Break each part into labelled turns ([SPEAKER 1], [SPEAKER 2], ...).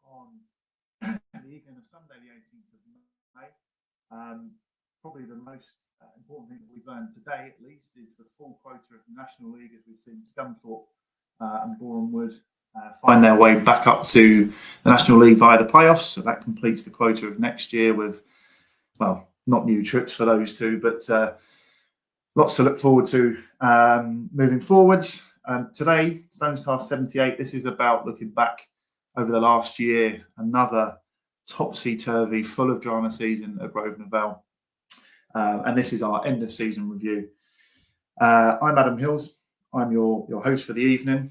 [SPEAKER 1] on the evening of Sunday, the 18th of May. Probably the most important thing that we've learned today, at least, is the full quota of the National League, as we've seen Scunthorpe and Boreham Wood find their way back up to the National League via the playoffs. So that completes the quota of next year with, well, not new trips for those two, but lots to look forward to moving forwards. Today, StonesCast 78, this is about looking back over the last year, another topsy-turvy, full of drama season at Grosvenor Vale. And this is our end of season review. I'm Adam Hills. I'm your host for the evening.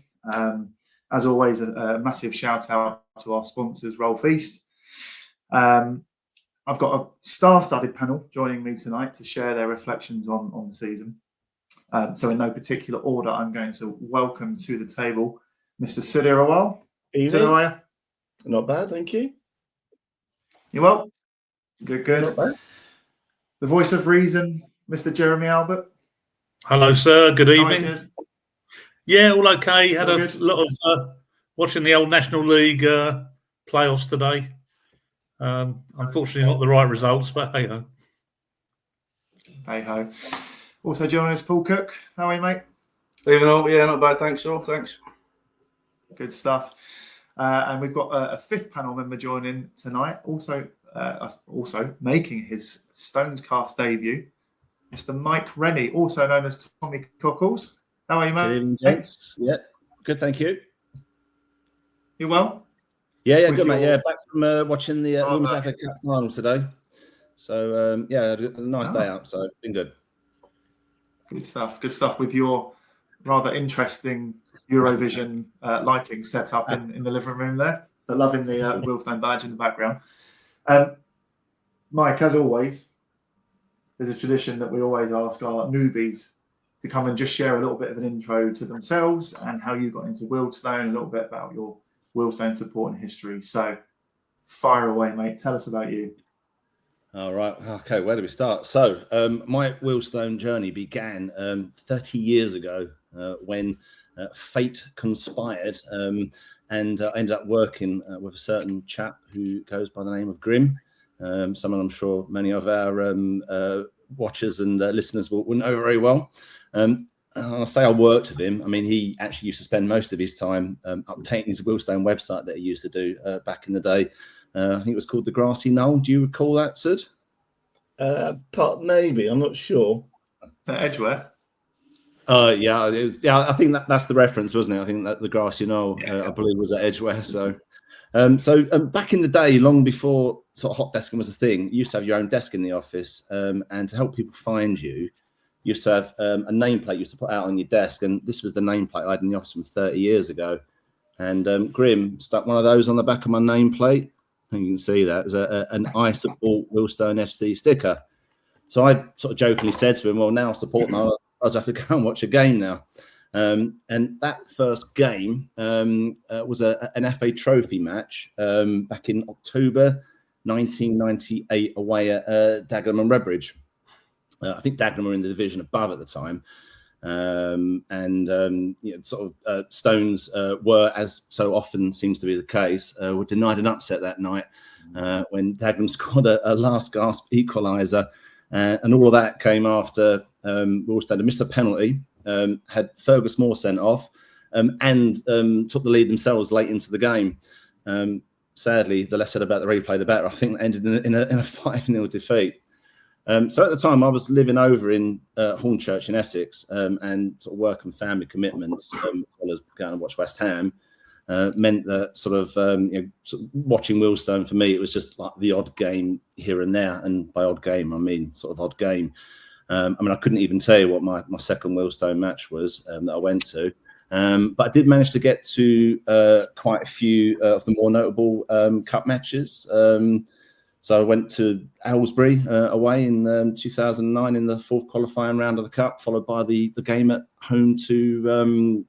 [SPEAKER 1] As always, a massive shout out to our sponsors, Roll Feast. I've got a star-studded panel joining me tonight to share their reflections on the season. So in no particular order, I'm going to welcome to the table Mr. Sudhir Rawal.
[SPEAKER 2] Evening.
[SPEAKER 1] Sudhir, how are you?
[SPEAKER 2] Not bad, thank you.
[SPEAKER 1] You well? Good.
[SPEAKER 2] Not bad.
[SPEAKER 1] The voice of reason, Mr. Jez Albert.
[SPEAKER 3] Hello, sir. Good evening.
[SPEAKER 1] Hi, Jez.
[SPEAKER 3] Yeah, all okay. Had
[SPEAKER 1] All
[SPEAKER 3] a
[SPEAKER 1] good.
[SPEAKER 3] lot of watching the old National League playoffs today. Unfortunately, not the right results, but hey ho.
[SPEAKER 1] Hey ho. Also joining us, Paul Cooke. How are you, mate?
[SPEAKER 4] Yeah, not bad. Thanks, all. Thanks.
[SPEAKER 1] Good stuff. And we've got a fifth panel member joining tonight. Also making his StonesCast debut, Mr. Mike Renny, also known as Tommy Cockles. How are you, mate?
[SPEAKER 2] Good evening, gents. Yeah, good, thank you.
[SPEAKER 1] You well?
[SPEAKER 2] Yeah,
[SPEAKER 1] With
[SPEAKER 2] good, mate.
[SPEAKER 1] your-
[SPEAKER 2] Yeah, back from watching the Women's Africa Cup final today. So, yeah, had a nice day out, so been good.
[SPEAKER 1] Good stuff with your rather interesting Eurovision lighting set up in the living room there. But loving the Wheelstone badge in the background. Mike, as always, there's a tradition that we always ask our newbies to come and just share a little bit of an intro to themselves and how you got into Wheelstone, a little bit about your Wheelstone support and history. So fire away, mate. Tell us about you.
[SPEAKER 2] All right. Okay, where do we start? So, my Wheelstone journey began 30 years ago when fate conspired, and I ended up working with a certain chap who goes by the name of Grim. Someone I'm sure many of our watchers and listeners will know very well. I'll say I worked with him. I mean, he actually used to spend most of his time updating his Wheelstone website that he used to do back in the day. I think it was called the Grassy Knoll. Do you recall that, Sid?
[SPEAKER 4] Maybe, I'm not sure.
[SPEAKER 1] Edgware.
[SPEAKER 2] Yeah, it was. Yeah, I think that's the reference, wasn't it? I think that the Grassy Knoll, I believe, was at Edgware. So, back in the day, long before sort of hot desking was a thing, you used to have your own desk in the office, and to help people find you, you used to have a nameplate you used to put out on your desk, and this was the nameplate I had in the office from 30 years ago. And Grim stuck one of those on the back of my nameplate. And you can see that. It was an I support Wheelstone FC sticker. So I sort of jokingly said to him, well, now supporting, I'll just have to go and watch a game now. And that first game was an FA Trophy match back in October 1998 away at Dagenham and Redbridge. I think Dagenham were in the division above at the time. Stones were, as so often seems to be the case, were denied an upset that night when Dagenham scored a last gasp equaliser, and all of that came after Wheelstone had missed a penalty, had Fergus Moore sent off, and took the lead themselves late into the game. Sadly, the less said about the replay, the better. I think that ended in a 5-0 defeat. So at the time, I was living over in Hornchurch in Essex, and sort of work and family commitments, as well as going to watch West Ham, meant that sort of watching Wheelstone for me, it was just like the odd game here and there. And by odd game, I mean sort of odd game. I mean, I couldn't even tell you what my second Wheelstone match was that I went to. But I did manage to get to quite a few of the more notable cup matches. So I went to Aylesbury away in 2009 in the fourth qualifying round of the Cup, followed by the game at home to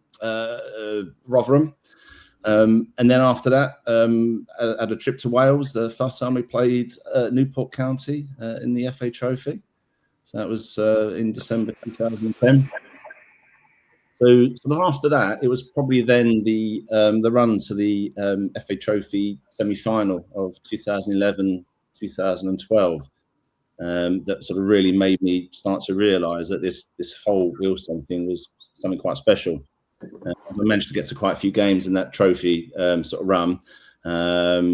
[SPEAKER 2] Rotherham. And then after that, I had a trip to Wales, the first time we played Newport County in the FA Trophy. So that was in December 2010. So sort of after that, it was probably then the run to the FA Trophy semi-final of 2011, 2012 that sort of really made me start to realise that this whole Wealdstone thing was something quite special. I managed to get to quite a few games in that trophy sort of run.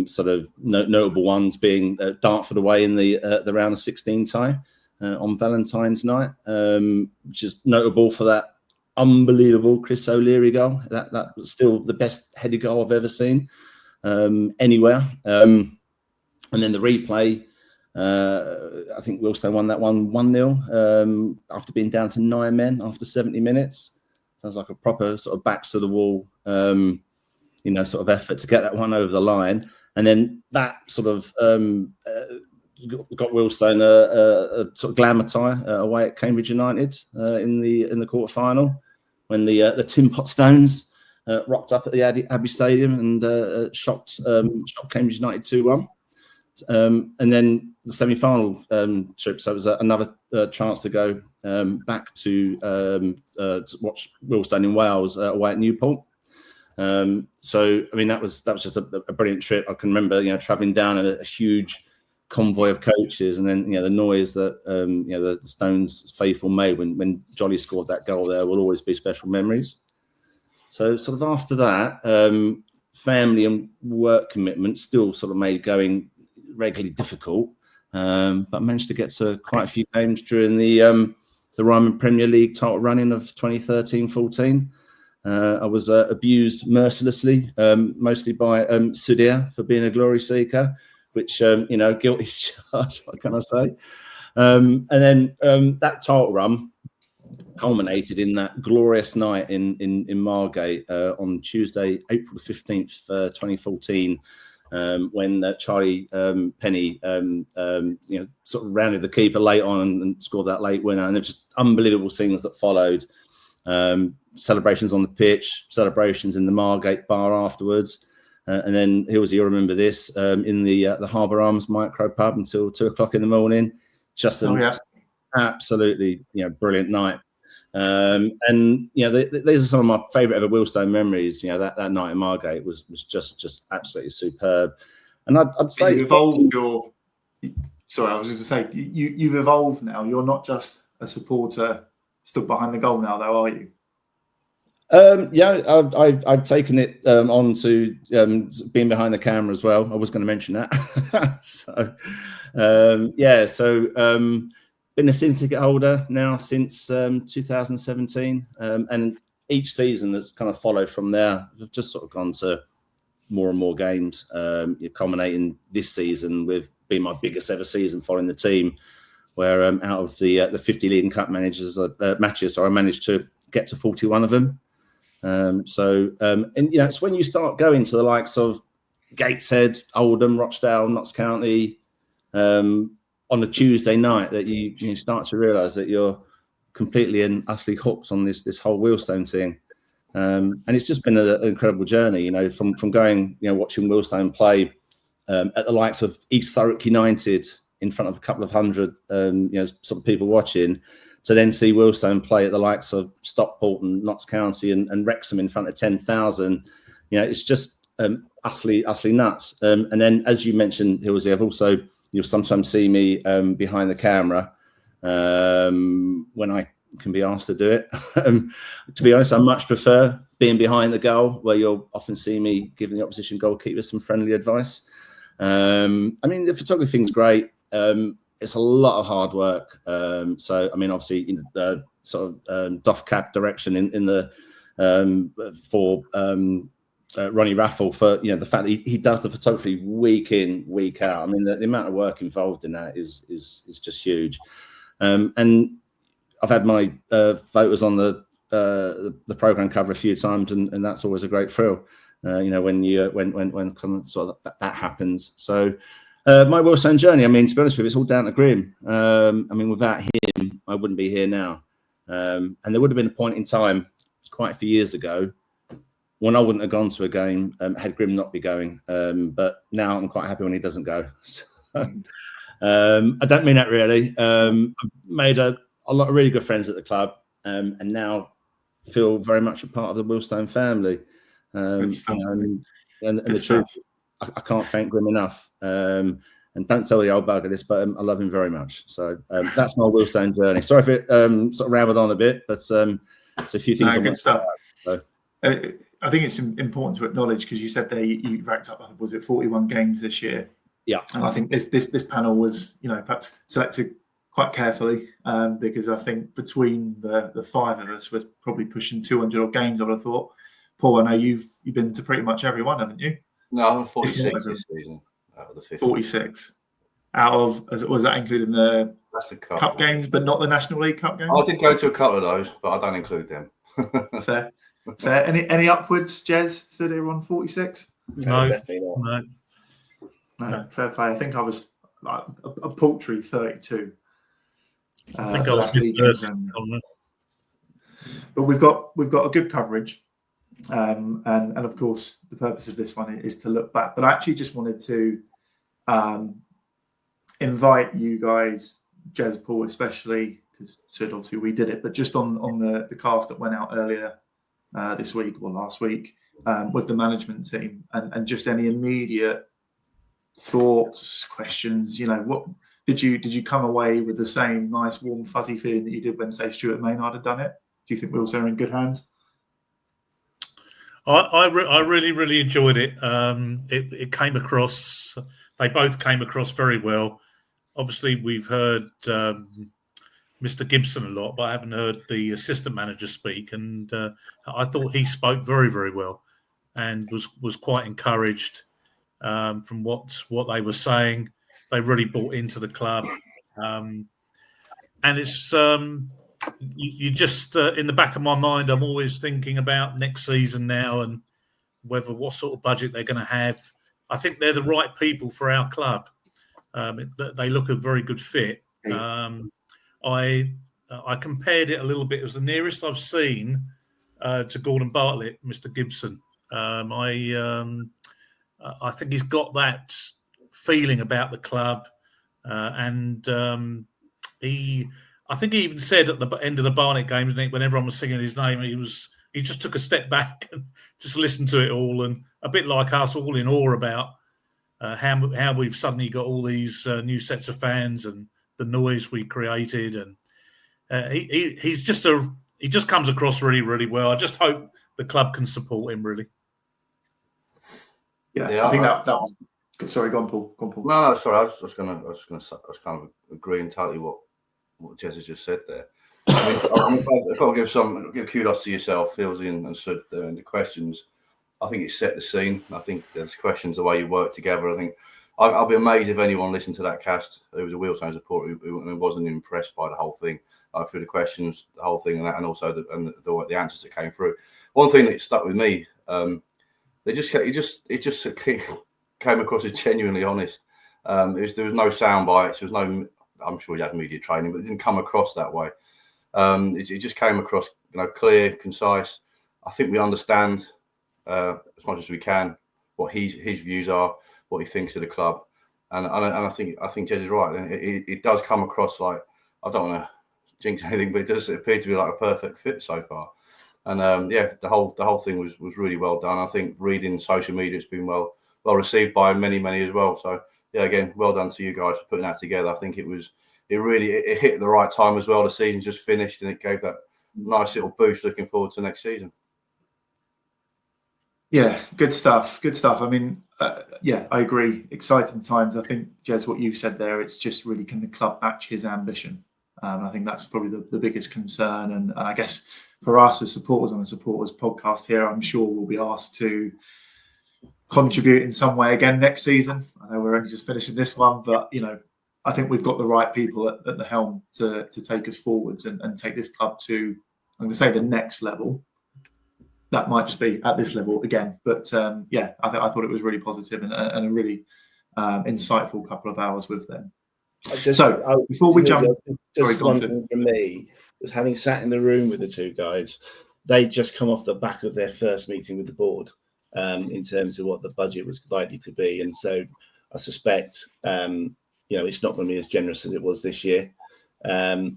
[SPEAKER 2] Sort of notable ones being Dartford away in the round of 16 tie on Valentine's night, which is notable for that unbelievable Chris O'Leary goal. That was still the best headed goal I've ever seen anywhere. And then the replay, I think Wealdstone won that one 1-0 after being down to 9 men after 70 minutes. Sounds like a proper sort of backs to the wall, sort of effort to get that one over the line. And then that sort of got Wealdstone a sort of glamour tie away at Cambridge United in the quarter final when the Tin Pot Stones rocked up at the Abbey Stadium and shocked Cambridge United 2-1. And then the semi-final trip, so it was another chance to go back to watch Wealdstone in Wales away at Newport. So I mean that was just a brilliant trip. I can remember travelling down a huge convoy of coaches, and then the noise that the Stones faithful made when Jolly scored that goal there will always be special memories. So sort of after that, family and work commitments still sort of made going regularly difficult, but I managed to get to quite a few games during the Ryman Premier League title running of 2013-14. I was abused mercilessly, mostly by Sudhir for being a glory seeker, which guilty charge, what can I say? And then that title run culminated in that glorious night in Margate on Tuesday, April 15th, 2014. When Charlie Penny, sort of rounded the keeper late on and scored that late winner, and there were just unbelievable scenes that followed. Celebrations on the pitch, celebrations in the Margate bar afterwards, and then Hillsy, you'll remember this, in the Harbour Arms micro pub until 2 o'clock in the morning. Just an absolutely brilliant night. And these are some of my favourite ever Wealdstone memories. That night in Margate was just absolutely superb. And I'd say
[SPEAKER 1] you've evolved your. Sorry, I was just going to say you've evolved now. You're not just a supporter stood behind the goal now, though, are you?
[SPEAKER 2] I've taken it on to being behind the camera as well. I was going to mention that. So been a season ticket holder now since 2017, and each season that's kind of followed from there, I've just sort of gone to more and more games, culminating this season with being my biggest ever season following the team, where out of the 50 League and Cup matches, I managed to get to 41 of them. It's when you start going to the likes of Gateshead, Oldham, Rochdale, Notts County, on a Tuesday night that you start to realise that you're completely and utterly hooked on this whole Wealdstone thing, and it's just been an incredible journey. From going watching Wealdstone play at the likes of East Thurrock United in front of a couple of hundred sort of people watching, to then see Wealdstone play at the likes of Stockport and Notts County and Wrexham in front of 10,000. It's just utterly nuts. And then, as you mentioned, Hillsy, I've also. You'll sometimes see me behind the camera when I can be asked to do it. To be honest, I much prefer being behind the goal, where you'll often see me giving the opposition goalkeeper some friendly advice. The photography thing's great. It's a lot of hard work. Obviously, the sort of doff cap direction in the for Ronnie Raffle for the fact that he does the photography week in, week out. The amount of work involved in that is just huge. And I've had my photos on the program cover a few times, and that's always a great thrill. When sort of that happens. So my Wealdstone journey, to be honest with you, it's all down to Grim. Without him, I wouldn't be here now. And there would have been a point in time quite a few years ago when I wouldn't have gone to a game had Grim not be going. But now I'm quite happy when he doesn't go. So, I don't mean that really. I've made a lot of really good friends at the club. And now feel very much a part of the Willstone family.
[SPEAKER 1] Good stuff.
[SPEAKER 2] And
[SPEAKER 1] Good
[SPEAKER 2] the
[SPEAKER 1] stuff.
[SPEAKER 2] truth, I can't thank Grim enough. And don't tell the old bugger this, but I love him very much. So that's my Willstone journey. Sorry if it sort of rambled on a bit, but it's a few things.
[SPEAKER 1] Good stuff. I think it's important to acknowledge, because you said there you racked up, was it 41 games this year?
[SPEAKER 2] Yeah.
[SPEAKER 1] And I think this panel was, perhaps selected quite carefully, because I think between the five of us, we're probably pushing 200 odd games, I would have thought. Paul, I know you've been to pretty much every one, haven't you?
[SPEAKER 4] No, I'm 46 this season out of the 50.
[SPEAKER 1] 46 out of, was that including the cup games, but not the National League Cup games?
[SPEAKER 4] I did go to a couple of those, but I don't include them.
[SPEAKER 1] Fair. Any upwards, Jez? So they were on 46?
[SPEAKER 3] No,
[SPEAKER 4] definitely not.
[SPEAKER 1] No, fair play. I think I was like a paltry 32.
[SPEAKER 3] I think I was
[SPEAKER 1] but we've got a good coverage, and of course the purpose of this one is to look back. But I actually just wanted to invite you guys, Jez, Paul especially, because Sid, obviously we did it, but just on the cast that went out earlier this week or last week with the management team, and just any immediate thoughts, questions. What did you come away with the same nice, warm, fuzzy feeling that you did when, say, Stuart Maynard had done it? Do you think we also are in good hands?
[SPEAKER 3] I really, really enjoyed it. It came across. They both came across very well. Obviously, we've heard Mr. Gibson a lot, but I haven't heard the assistant manager speak, and I thought he spoke very, very well, and was quite encouraged from what they were saying. They really bought into the club, and it's you just in the back of my mind, I'm always thinking about next season now and what sort of budget they're going to have. I think they're the right people for our club. They look a very good fit. I compared it a little bit. It was the nearest I've seen to Gordon Bartlett, Mr. Gibson. I think he's got that feeling about the club, and I think he even said at the end of the Barnet games, when everyone was singing his name, he just took a step back and just listened to it all, and a bit like us, all in awe about how we've suddenly got all these new sets of fans and the noise we created, and he just comes across really, really well. I just hope the club can support him, really.
[SPEAKER 1] Yeah, I think that was. Sorry, go on, Paul.
[SPEAKER 4] No, sorry. I was kind of agreeing totally what Jez has just said there. I've got to give kudos to yourself, Hillsy and Sud, and the questions. I think it set the scene. I think there's questions, the way you work together. I think I'll be amazed if anyone listened to that cast who was a Willstone supporter who wasn't impressed by the whole thing, through the questions, the whole thing, and also the answers that came through. One thing that stuck with me, it just came across as genuinely honest. There was no sound bites. There was no. I'm sure he had media training, but it didn't come across that way. It just came across, clear, concise. I think we understand as much as we can what his views are, what he thinks of the club, and I think Jez is right. It does come across like, I don't want to jinx anything, but it does appear to be like a perfect fit so far. And the whole thing was really well done. I think reading social media, it's been well received by many as well. So yeah, again, well done to you guys for putting that together. I think it hit at the right time as well. The season just finished, and it gave that nice little boost looking forward to next season.
[SPEAKER 1] Yeah, good stuff. I mean, I agree. Exciting times. I think, Jez, what you said there, it's just really, can the club match his ambition? I think that's probably the biggest concern. And I guess for us as supporters on a supporters podcast here, I'm sure we'll be asked to contribute in some way again next season. I know we're only just finishing this one, but I think we've got the right people at the helm to take us forwards and take this club to, I'm going to say, the next level. That might just be at this level again, but I thought it was really positive and a really insightful couple of hours with them. Before we jump,
[SPEAKER 5] one thing from me was, having sat in the room with the two guys, they just come off the back of their first meeting with the board in terms of what the budget was likely to be, and so I suspect it's not going to be as generous as it was this year. And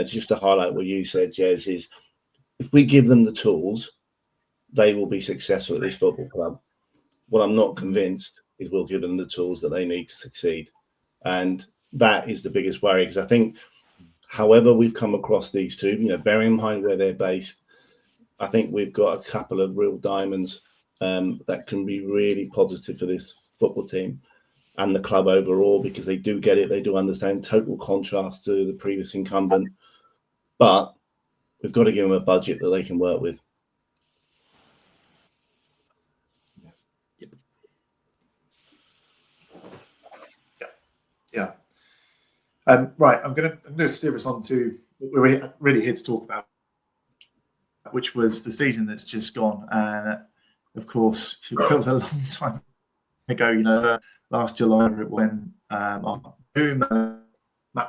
[SPEAKER 5] just to highlight what you said, Jez, is if we give them the tools, they will be successful at this football club. What I'm not convinced is we'll give them the tools that they need to succeed. And that is the biggest worry, because I think however we've come across these two, bearing in mind where they're based, I think we've got a couple of real diamonds that can be really positive for this football team and the club overall, because they do get it. They do understand total contrast to the previous incumbent, but we've got to give them a budget that they can work with.
[SPEAKER 1] Yeah. Right. I'm going to steer us on to what we're really here to talk about, which was the season that's just gone. And of course, it feels a long time ago, last July when Matt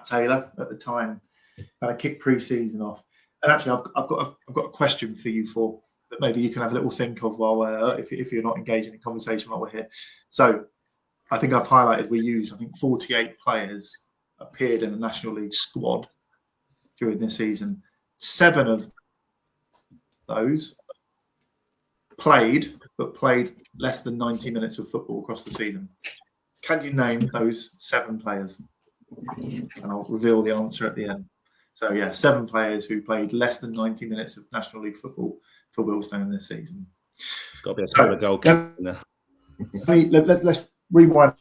[SPEAKER 1] Taylor at the time kind of kicked pre-season off. And actually, I've got a question for you four that maybe you can have a little think of while if you're not engaging in conversation while we're here. So I think I've highlighted we used 48 players appeared in the National League squad during this season. 7 of those played less than 90 minutes of football across the season. Can you name those 7 players? And I'll reveal the answer at the end. So, 7 players who played less than 90 minutes of National League football for Wealdstone this season.
[SPEAKER 2] It's got to be a couple of goal kicks in there.
[SPEAKER 1] Let's rewind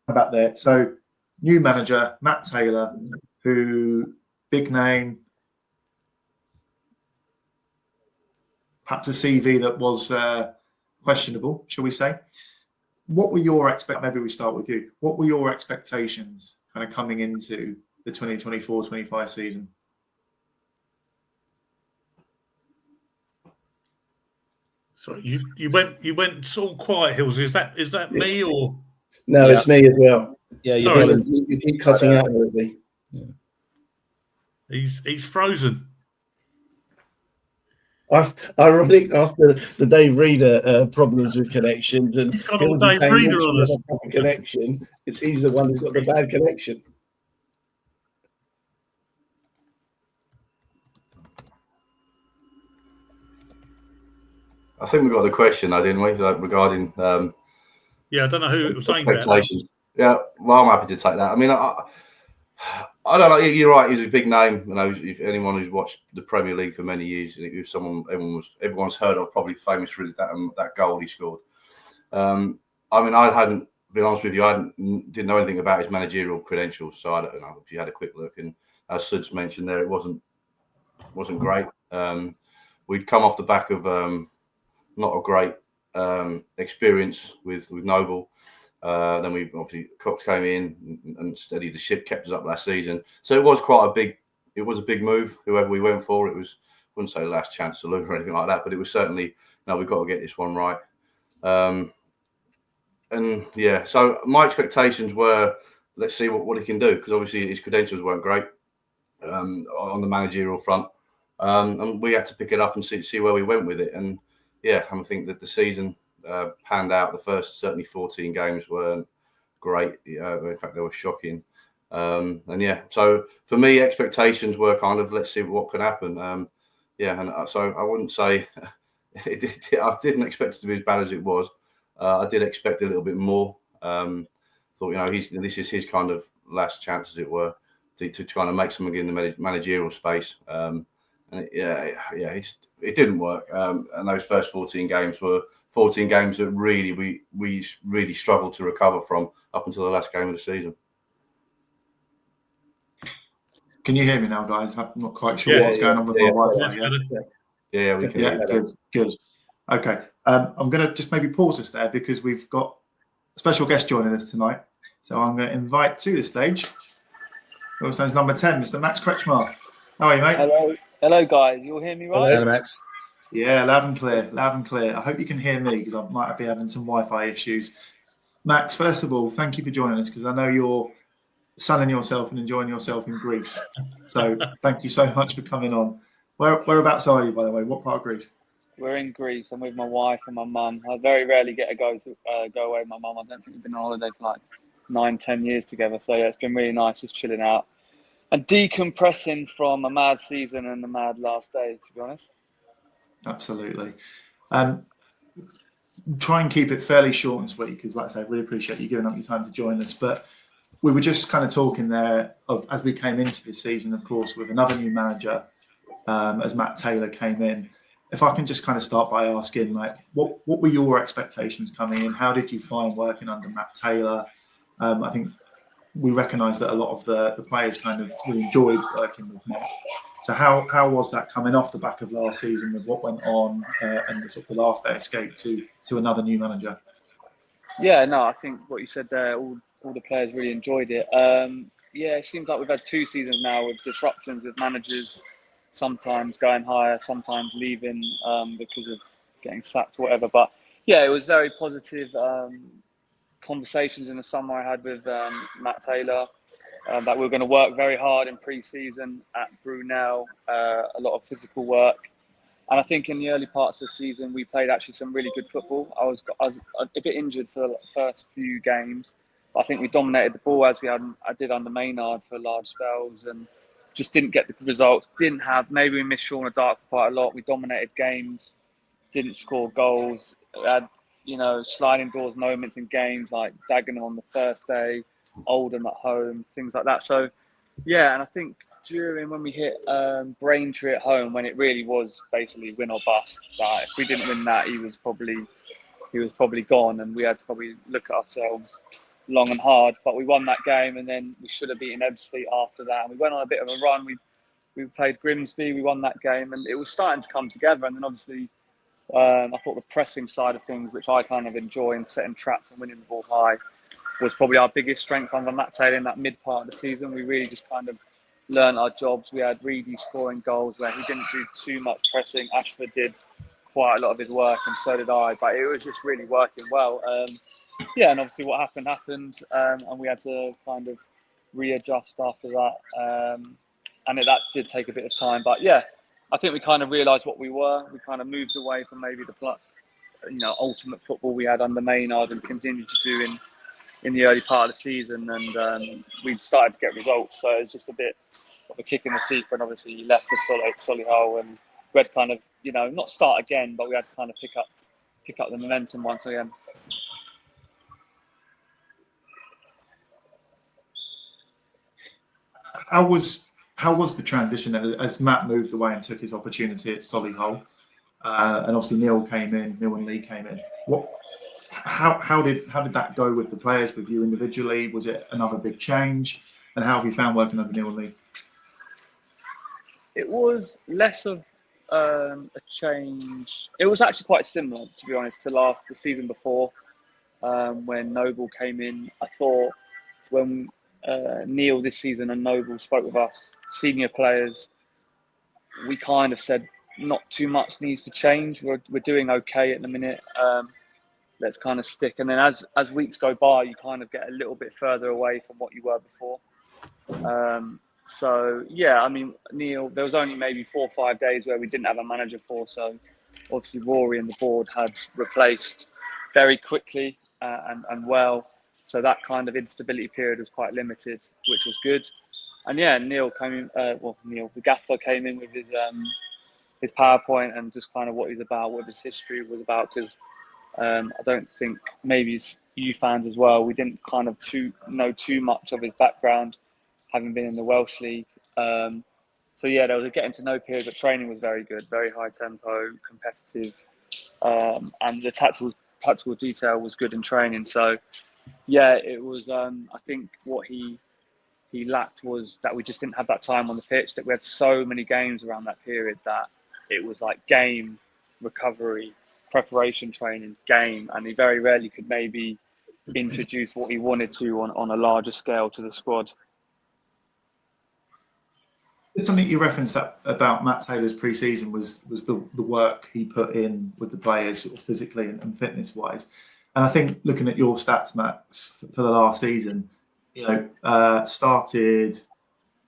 [SPEAKER 1] about that. So, new manager, Matt Taylor, who, big name, perhaps a CV that was questionable, shall we say. What were your maybe we start with you. What were your expectations kind of coming into the 2024-25 season?
[SPEAKER 3] Sorry, you went so quiet, Hillsy. Is that me or?
[SPEAKER 5] No,
[SPEAKER 2] Yeah.
[SPEAKER 5] It's me as well.
[SPEAKER 2] Yeah,
[SPEAKER 5] You keep cutting out, Hillsy.
[SPEAKER 2] Yeah.
[SPEAKER 3] He's frozen.
[SPEAKER 5] Ironic after the Dave Reader problems with connections, and
[SPEAKER 3] He's got all Dave Reader on us.
[SPEAKER 5] Connection. He's the one who's got the bad connection.
[SPEAKER 4] I think we got the question, though, didn't we? Regarding
[SPEAKER 3] Yeah, I don't know who was saying that.
[SPEAKER 4] expectations. Yeah, well, I'm happy to take that. I mean, I don't know. You're right. He's a big name. If anyone who's watched the Premier League for many years, if everyone's heard of, probably famous for that goal he scored. I mean, I hadn't, to be honest with you, didn't know anything about his managerial credentials. So I don't know if you had a quick look. And as Sud's mentioned there, it wasn't great. We'd come off the back of not a great experience with Noble. Then we obviously Cooke came in and steadied the ship, kept us up last season. So it was a big move. Whoever we went for, I wouldn't say the last chance to lose or anything like that, but it was certainly, we've got to get this one right. So my expectations were, let's see what he can do, because obviously his credentials weren't great on the managerial front, and we had to pick it up and see where we went with it. And I think that the season panned out. The first certainly 14 games weren't great. In fact, they were shocking. So for me, expectations were kind of, let's see what could happen. So I wouldn't say I didn't expect it to be as bad as it was. I did expect a little bit more. Thought, this is his kind last chance, as it were, to try and make something in the managerial space. It didn't work. And those first 14 games were 14 games that really we really struggled to recover from up until the last game of the season.
[SPEAKER 1] Can you hear me now, guys? I'm not quite sure what's going on with my Wi-Fi.
[SPEAKER 4] Yeah, we can.
[SPEAKER 1] Yeah, good. Okay, I'm going to just maybe pause this there because we've got a special guest joining us tonight. So I'm going to invite to the stage, also number 10, Mr. Max Kretzschmar. How are you, mate?
[SPEAKER 6] Hello, guys. You all hear me right?
[SPEAKER 2] Hello, Max.
[SPEAKER 1] Yeah, loud and clear. I hope you can hear me because I might be having some Wi-Fi issues. Max, first of all, thank you for joining us because I know you're sunning yourself and enjoying yourself in Greece. So thank you so much for coming on. Whereabouts are you, by the way? What part of Greece?
[SPEAKER 6] We're in Greece. I'm with my wife and my mum. I very rarely get to go away with my mum. I don't think we've been on holiday for like 9-10 years together. So yeah, it's been really nice just chilling out and decompressing from a mad season and a mad last day, to be honest.
[SPEAKER 1] Absolutely. Try and keep it fairly short and sweet because, like I say, I really appreciate you giving up your time to join us. But we were just kind of talking there of as we came into this season, of course, with another new manager, as Matt Taylor came in. If I can just kind of start by asking, like, what were your expectations coming in? How did you find working under Matt Taylor? I think we recognise that a lot of the players kind of really enjoyed working with Matt. So how was that coming off the back of last season with what went on and the sort of the last day escape to another new manager?
[SPEAKER 6] Yeah, no, I think what you said there, all the players really enjoyed it. Yeah, it seems like we've had 2 seasons now with disruptions with managers, sometimes going higher, sometimes leaving because of getting sacked or whatever. But yeah, it was very positive conversations in the summer I had with Matt Taylor. That we were going to work very hard in pre-season at Brunel, a lot of physical work. And I think in the early parts of the season, we played actually some really good football. I was a bit injured for the first few games. But I think we dominated the ball as I did under Maynard for large spells and just didn't get the results. Maybe we missed Sean Dark quite a lot. We dominated games, didn't score goals. We had, sliding doors moments in games like Dagenham on the first day, Oldham at home, things like that. So, yeah, and I think when we hit Braintree at home, when it really was basically win or bust, that if we didn't win that, he was probably gone, and we had to probably look at ourselves long and hard. But we won that game, and then we should have beaten Ebbsfleet after that. And we went on a bit of a run. We played Grimsby, we won that game, and it was starting to come together. And then obviously, I thought the pressing side of things, which I kind of enjoy, and setting traps and winning the ball high, was probably our biggest strength under Matt Taylor in that mid part of the season. We really just kind of learned our jobs. We had Reedy scoring goals where he didn't do too much pressing. Ashford did quite a lot of his work, and so did I. But it was just really working well. Yeah, and obviously what happened, and we had to kind of readjust after that. And that did take a bit of time. But yeah, I think we kind of realised what we were. We kind of moved away from maybe the ultimate football we had under Maynard and continued to do in the early part of the season, and we'd started to get results. So it's just a bit of a kick in the teeth when obviously he left for Solihull, and we had to kind of, not start again, but we had to kind of pick up the momentum once again.
[SPEAKER 1] How was the transition as Matt moved away and took his opportunity at Solihull, and obviously Neil and Lee came in. How did that go with the players, with you individually? Was it another big change? And how have you found working under Neil and Lee?
[SPEAKER 6] It was less of a change. It was actually quite similar, to be honest, to the season before, when Noble came in. I thought when Neil this season and Noble spoke with us, senior players, we kind of said not too much needs to change. We're doing okay at the minute. Let's kind of stick. And then as weeks go by, you kind of get a little bit further away from what you were before. So, yeah, I mean, Neil, there was only maybe 4 or 5 days where we didn't have a manager for. So, obviously, Rory and the board had replaced very quickly and well. So, that kind of instability period was quite limited, which was good. And, yeah, Neil came in, the gaffer came in with his PowerPoint and just kind of what he's about, what his history was about, because I don't think maybe you fans as well, we didn't kind of know too much of his background, having been in the Welsh League. So yeah, there was a getting to know period, but training was very good, very high tempo, competitive, and the tactical detail was good in training. So yeah, it was. I think what he lacked was that we just didn't have that time on the pitch. That we had so many games around that period that it was like game, recovery, preparation training, game, and he very rarely could maybe introduce what he wanted to on a larger scale to the squad.
[SPEAKER 1] Something you referenced that about Matt Taylor's pre-season was the work he put in with the players, sort of physically and fitness wise. And I think looking at your stats, Max, for the last season, started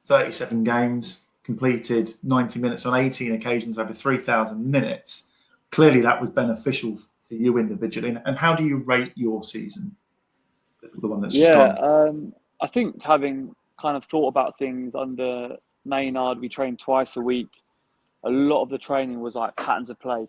[SPEAKER 1] 37 games, completed 90 minutes on 18 occasions over 3,000 minutes. Clearly, that was beneficial for you individually. And how do you rate your season? The one that's just gone.
[SPEAKER 6] I think having kind of thought about things under Maynard, we trained twice a week. a lot of the training was like patterns of play.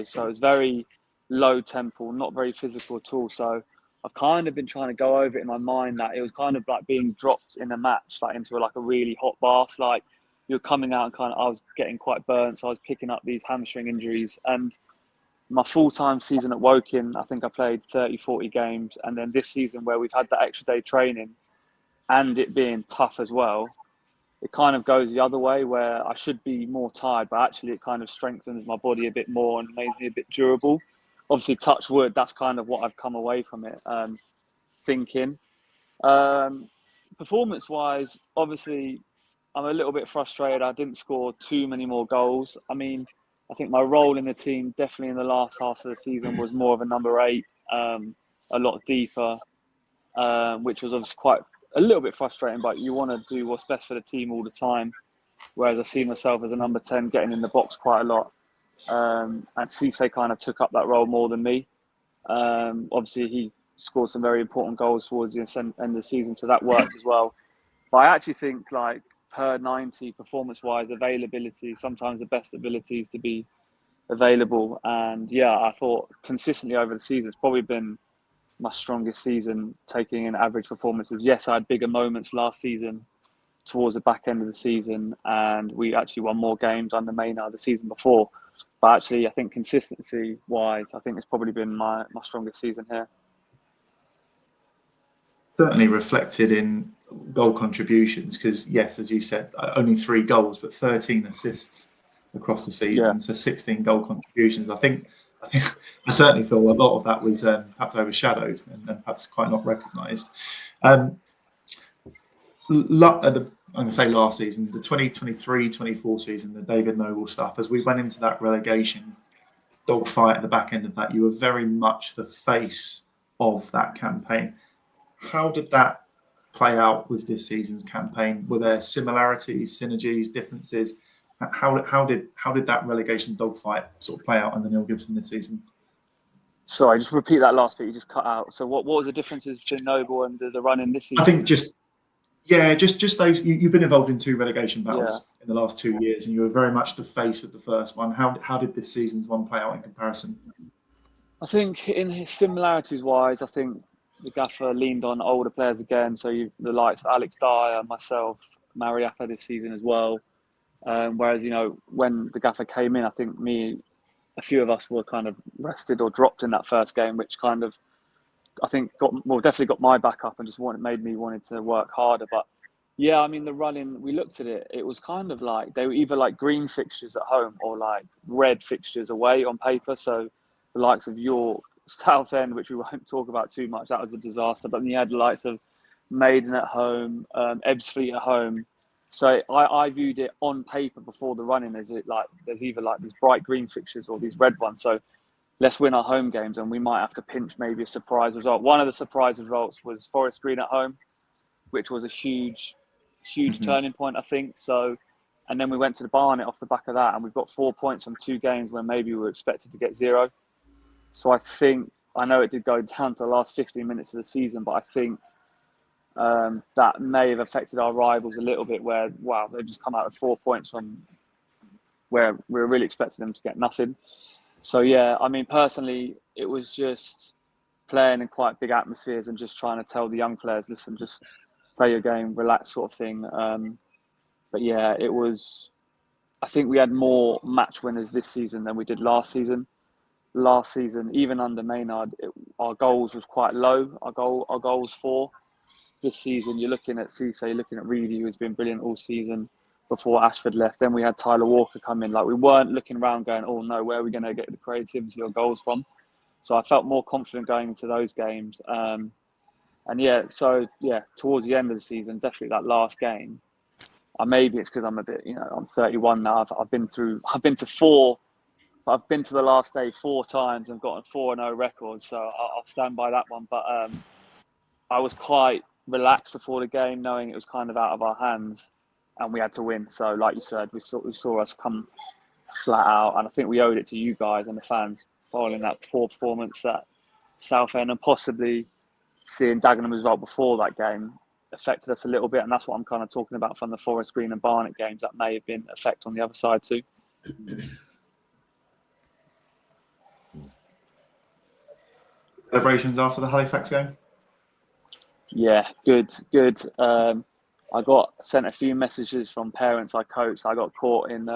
[SPEAKER 6] So it's very low tempo, not very physical at all. So I've kind of been trying to go over it in my mind that it was kind of like being dropped in a match, like into like a really hot bath. Like you're coming out and I was getting quite burnt. So I was picking up these hamstring injuries. And my full-time season at Woking, I think I played 30, 40 games. And then this season where we've had that extra day training and it being tough as well, it kind of goes the other way where I should be more tired, but actually it kind of strengthens my body a bit more and makes me a bit durable. Obviously, touch wood, that's kind of what I've come away from it thinking. Performance-wise, obviously, I'm a little bit frustrated. I didn't score too many more goals. I mean, I think my role in the team, definitely in the last half of the season, was more of a number 8, a lot deeper, which was obviously quite a little bit frustrating, but you want to do what's best for the team all the time. Whereas I see myself as a number 10 getting in the box quite a lot. And Cisse kind of took up that role more than me. Obviously, he scored some very important goals towards the end of the season, so that worked as well. But I actually think, like, per 90, performance-wise, availability, sometimes the best abilities to be available. And yeah, I thought consistently over the season, it's probably been my strongest season, taking in average performances. Yes, I had bigger moments last season towards the back end of the season, and we actually won more games under Maynard the season before. But actually, I think consistency-wise, I think it's probably been my strongest season here.
[SPEAKER 1] Certainly reflected in goal contributions because, yes, as you said, only 3 goals, but 13 assists across the season.
[SPEAKER 6] Yeah.
[SPEAKER 1] So 16 goal contributions. I certainly feel a lot of that was perhaps overshadowed and perhaps quite not recognised. I'm going to say last season, the 2023-24 season, the David Noble stuff, as we went into that relegation dogfight at the back end of that, you were very much the face of that campaign. How did that play out with this season's campaign? Were there similarities, synergies, differences? How did that relegation dogfight sort of play out under Neil Gibson this season?
[SPEAKER 6] Sorry, just repeat that last bit you just cut out. So what was the differences between Noble and the run in this season?
[SPEAKER 1] I think just those. You've been involved in 2 relegation battles in the last 2 years, and you were very much the face of the first one. How did this season's one play out in comparison?
[SPEAKER 6] I think in his similarities wise, I think the gaffer leaned on older players again. So the likes of Alex Dyer, myself, Mariappa this season as well. Whereas, when the gaffer came in, I think a few of us were kind of rested or dropped in that first game, which kind of, I think definitely got my back up and just made me wanted to work harder. But yeah, I mean, the running, we looked at it, it was kind of like, they were either like green fixtures at home or like red fixtures away on paper. So the likes of York, Southend, which we won't talk about too much, that was a disaster. But then you had the likes of Maiden at home, Ebbsfleet at home. So I viewed it on paper before the running as it like there's either like these bright green fixtures or these red ones. So let's win our home games and we might have to pinch maybe a surprise result. One of the surprise results was Forest Green at home, which was a huge turning point, I think. So, and then we went to the Barnet off the back of that, and we've got 4 points from 2 games when maybe we were expected to get 0. So I know it did go down to the last 15 minutes of the season, but I think that may have affected our rivals a little bit where, wow, they've just come out with 4 points from where we were really expecting them to get nothing. So, yeah, I mean, personally, it was just playing in quite big atmospheres and just trying to tell the young players, listen, just play your game, relax sort of thing. But, yeah, I think we had more match winners this season than we did last season. Last season, even under Maynard, our goals was quite low. Our goal was 4. This season, you're looking at Cisse, you're looking at Reedy, who's been brilliant all season before Ashford left. Then we had Tyler Walker come in. Like, we weren't looking around going, oh no, where are we going to get the creativity or goals from? So I felt more confident going into those games. And towards the end of the season, definitely that last game. Maybe it's because I'm a bit, I'm 31 now. I've been to the last day 4 times and gotten 4-0 records. So I'll stand by that one. But I was quite relaxed before the game, knowing it was kind of out of our hands and we had to win. So like you said, we saw us come flat out, and I think we owed it to you guys and the fans following that poor performance at Southend, and possibly seeing Dagenham result before that game affected us a little bit. And that's what I'm kind of talking about from the Forest Green and Barnet games. That may have been effect on the other side too.
[SPEAKER 1] Celebrations after the Halifax game?
[SPEAKER 6] Yeah, good. I got sent a few messages from parents I coached. I got caught in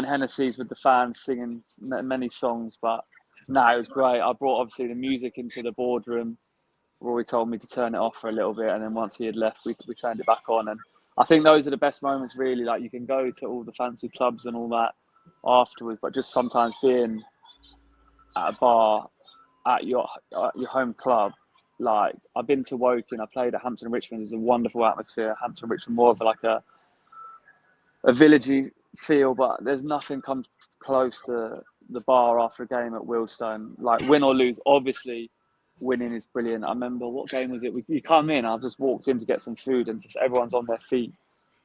[SPEAKER 6] Hennessy's with the fans singing many songs, but no, it was great. I brought obviously the music into the boardroom. Rory told me to turn it off for a little bit, and then once he had left, we turned it back on. And I think those are the best moments, really. Like, you can go to all the fancy clubs and all that afterwards, but just sometimes being at a bar at your home club. Like, I've been to Woking, I played at Hampton and Richmond. It's a wonderful atmosphere. Hampton and Richmond, more of like a villagey feel, but there's nothing comes close to the bar after a game at Wealdstone. Like, win or lose, obviously winning is brilliant. I remember, what game was it? You come in, I've just walked in to get some food, and just everyone's on their feet,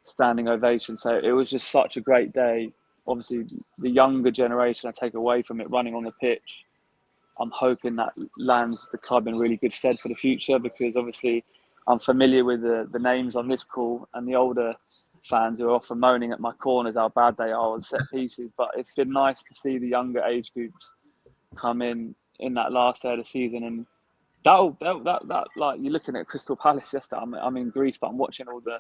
[SPEAKER 6] standing ovation. So it was just such a great day. Obviously, the younger generation I take away from it, running on the pitch, I'm hoping that lands the club in really good stead for the future, because obviously I'm familiar with the names on this call and the older fans who are often moaning at my corners how bad they are on set pieces. But it's been nice to see the younger age groups come in that last day of the season, and that like, you're looking at Crystal Palace yesterday. I'm in Greece, but I'm watching all the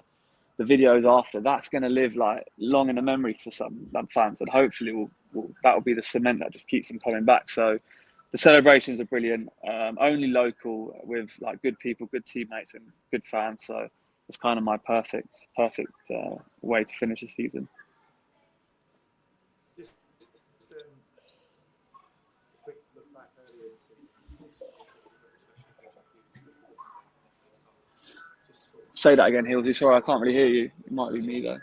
[SPEAKER 6] videos after. That's going to live like long in the memory for some fans, and hopefully that'll be the cement that just keeps them coming back. So the celebrations are brilliant. Only local, with like good people, good teammates, and good fans. So it's kind of my perfect way to finish the season.
[SPEAKER 1] Just a quick look back earlier in the season.
[SPEAKER 6] Say that again, Hillsy. Sorry, I can't really hear you. It might be me though.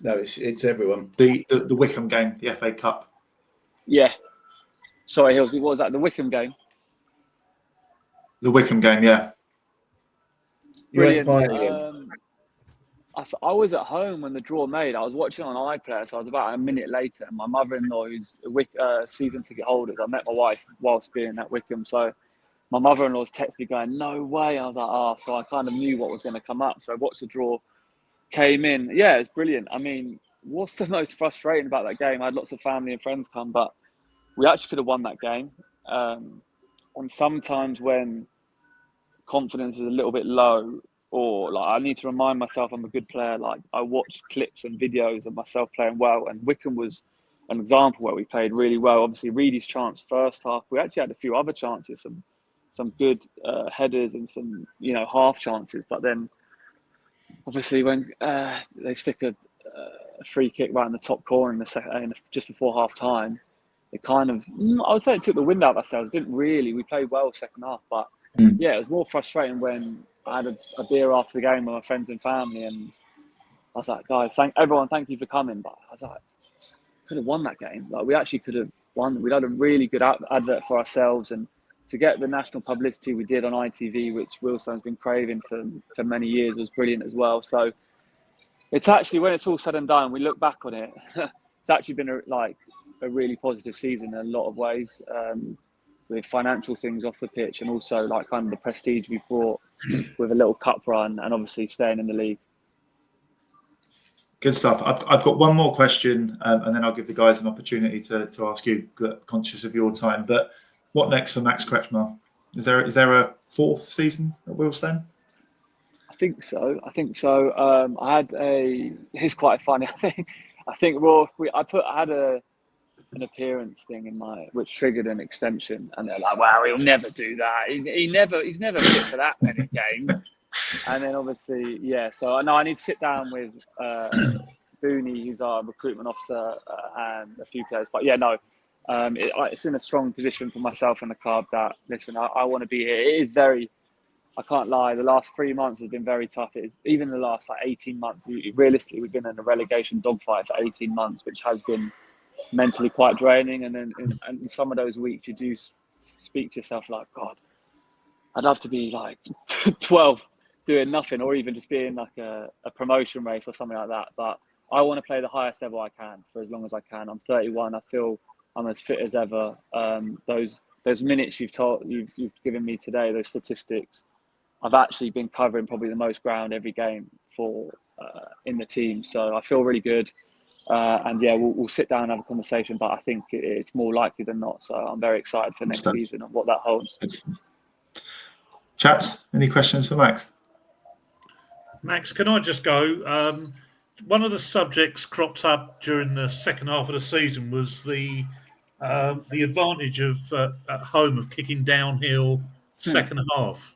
[SPEAKER 5] No, it's everyone.
[SPEAKER 1] The Wickham game, the FA Cup.
[SPEAKER 6] Yeah. Sorry, Hillsy. What was that? The Wickham game?
[SPEAKER 1] The Wickham game, yeah.
[SPEAKER 5] You went
[SPEAKER 6] Brilliant.
[SPEAKER 5] quiet again.
[SPEAKER 6] I was at home when the draw made. I was watching on iPlayer, so I was about a minute later. And my mother-in-law, who's a season ticket holder, I met my wife whilst being at Wickham. So my mother-in-law's texted me going, "No way!" I was like, so I kind of knew what was going to come up. So I watched the draw, came in. Yeah, it's brilliant. I mean, what's the most frustrating about that game? I had lots of family and friends come, but we actually could have won that game. And sometimes when confidence is a little bit low, or like, I need to remind myself I'm a good player, like, I watch clips and videos of myself playing well, and Wickham was an example where we played really well. Obviously, Reedy's chance first half, we actually had a few other chances, some good headers and some half chances, but then obviously when they stick a free kick right in the top corner in the second, just before half time, it kind of, I would say, it took the wind out of ourselves. Didn't really. We played well second half, but yeah, it was more frustrating when I had a beer after the game with my friends and family, and I was like, guys, thank you for coming. But I was like, could have won that game. Like, we actually could have won. We'd had a really good advert for ourselves, and to get the national publicity we did on ITV, which Wealdstone's been craving for many years, was brilliant as well. So it's actually, when it's all said and done, we look back on it, it's actually been a really positive season in a lot of ways, with financial things off the pitch, and also like kind of the prestige we brought with a little cup run, and obviously staying in the league.
[SPEAKER 1] Good stuff. I've got one more question, and then I'll give the guys an opportunity to ask you, conscious of your time. But what next for Max Kretzschmar? Is there a fourth season at Wealdstone?
[SPEAKER 6] I think so. I had it's quite funny. I think I had an appearance thing in which triggered an extension, and they're like, "Wow, he'll never do that. He's never fit for that many games." And then obviously, yeah. So no, I need to sit down with Booney, who's our recruitment officer, and a few players. But yeah, no, it's in a strong position for myself and the club that, listen, I want to be here. It is very, I can't lie, the last 3 months has been very tough. It is, even the last 18 months, realistically, we've been in a relegation dogfight for 18 months, which has been mentally quite draining. And then in some of those weeks, you do speak to yourself like, God, I'd love to be like 12 doing nothing, or even just being like a promotion race or something like that. But I want to play the highest level I can for as long as I can. I'm 31. I feel I'm as fit as ever. Those minutes you've given me today, those statistics, I've actually been covering probably the most ground every game for in the team. So I feel really good. And yeah, we'll sit down and have a conversation, but I think it's more likely than not. So I'm very excited for next season and what that holds.
[SPEAKER 1] Chaps, any questions for Max?
[SPEAKER 3] Max, can I just go? One of the subjects cropped up during the second half of the season was the advantage of at home of kicking downhill second half.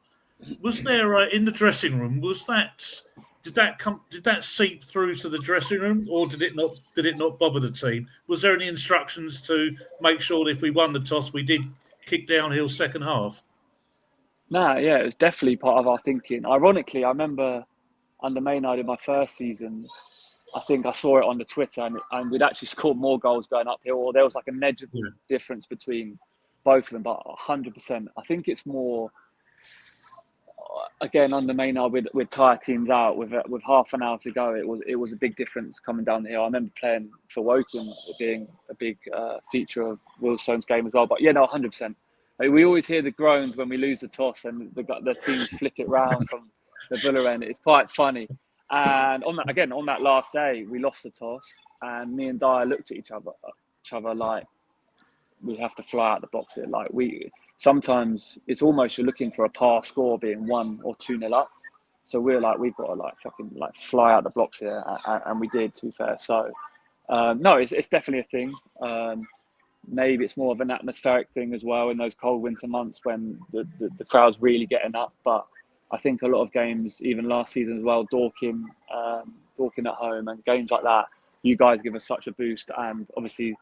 [SPEAKER 3] Was there in the dressing room? Did that seep through to the dressing room, or did it not? Did it not bother the team? Was there any instructions to make sure that if we won the toss, we did kick downhill second half?
[SPEAKER 6] No, yeah, it was definitely part of our thinking. Ironically, I remember under Maynard in my first season, I think I saw it on the Twitter, and we'd actually scored more goals going uphill, or there was like a negligible difference between both of them, but 100%. I think it's more, again, under Maynard with tire teams out with half an hour to go, it was a big difference coming down the hill. I remember playing for Woking, it being a big feature of Willstone's game as well. But yeah, no, 100%. We always hear the groans when we lose the toss and the teams flip it round from the Villa end. It's quite funny. And on that last day, we lost the toss, and me and Dyer looked at each other like, we have to fly out the box here. Like, sometimes it's almost you're looking for a par score being 1 or 2-0 up. So we're like, we've got to fucking fly out the blocks here, and we did, to be fair. So no, it's definitely a thing. Maybe it's more of an atmospheric thing as well in those cold winter months when the crowd's really getting up. But I think a lot of games, even last season as well, Dorking at home and games like that, you guys give us such a boost. And obviously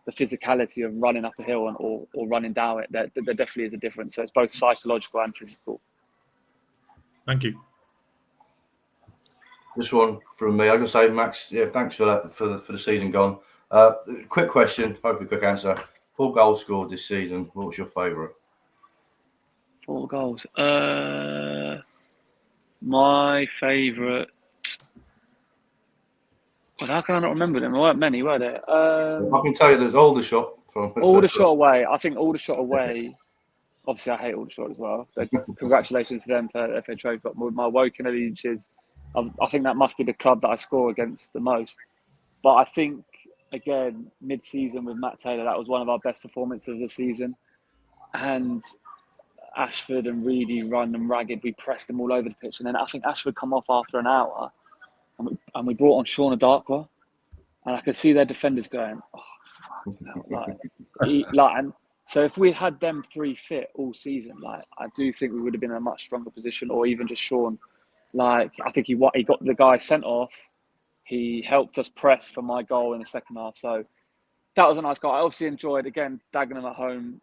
[SPEAKER 6] the physicality of running up a hill or running down it, there definitely is a difference. So it's both psychological and physical.
[SPEAKER 3] Thank you.
[SPEAKER 4] This one from me. I'm going to say, Max, yeah, thanks for that, for the season gone. Quick question, hopefully quick answer. 4 goals scored this season. What was your favourite?
[SPEAKER 6] 4 goals. My favourite. Well, how can I not remember them? There weren't many, were there?
[SPEAKER 4] I can tell you there's Aldershot.
[SPEAKER 6] Aldershot away. I think Aldershot away. Obviously, I hate Aldershot as well. Congratulations to them for FA Trophy. But with my Woking allegiances, I think that must be the club that I score against the most. But I think, again, mid-season with Matt Taylor, that was one of our best performances of the season. And Ashford and Reedy run them ragged. We pressed them all over the pitch. And then I think Ashford come off after an hour and we brought on Shauna Darkwa. And I could see their defenders going, oh, fuck. And so if we had them 3 fit all season, I do think we would have been in a much stronger position, or even just Sean. I think he got the guy sent off. He helped us press for my goal in the second half. So that was a nice goal. I obviously enjoyed, again, Dagenham at home.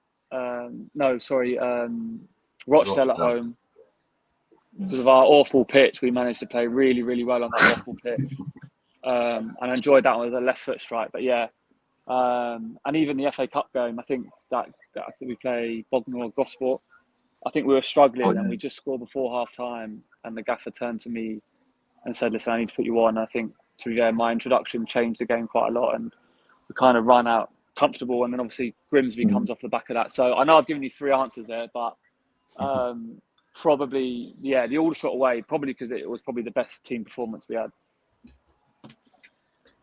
[SPEAKER 6] Rochdale at home. Because of our awful pitch, we managed to play really, really well on that awful pitch. And I enjoyed that one with a left foot strike. But yeah, and even the FA Cup game, I think that we play Bognor or Gosport. I think we were struggling and we just scored before half time. And the gaffer turned to me and said, listen, I need to put you on. I think, to be fair, my introduction changed the game quite a lot. And we kind of ran out comfortable. And then obviously Grimsby comes off the back of that. So I know I've given you 3 answers there, but probably, yeah, the Aldershot away, probably because it was probably the best team performance we had.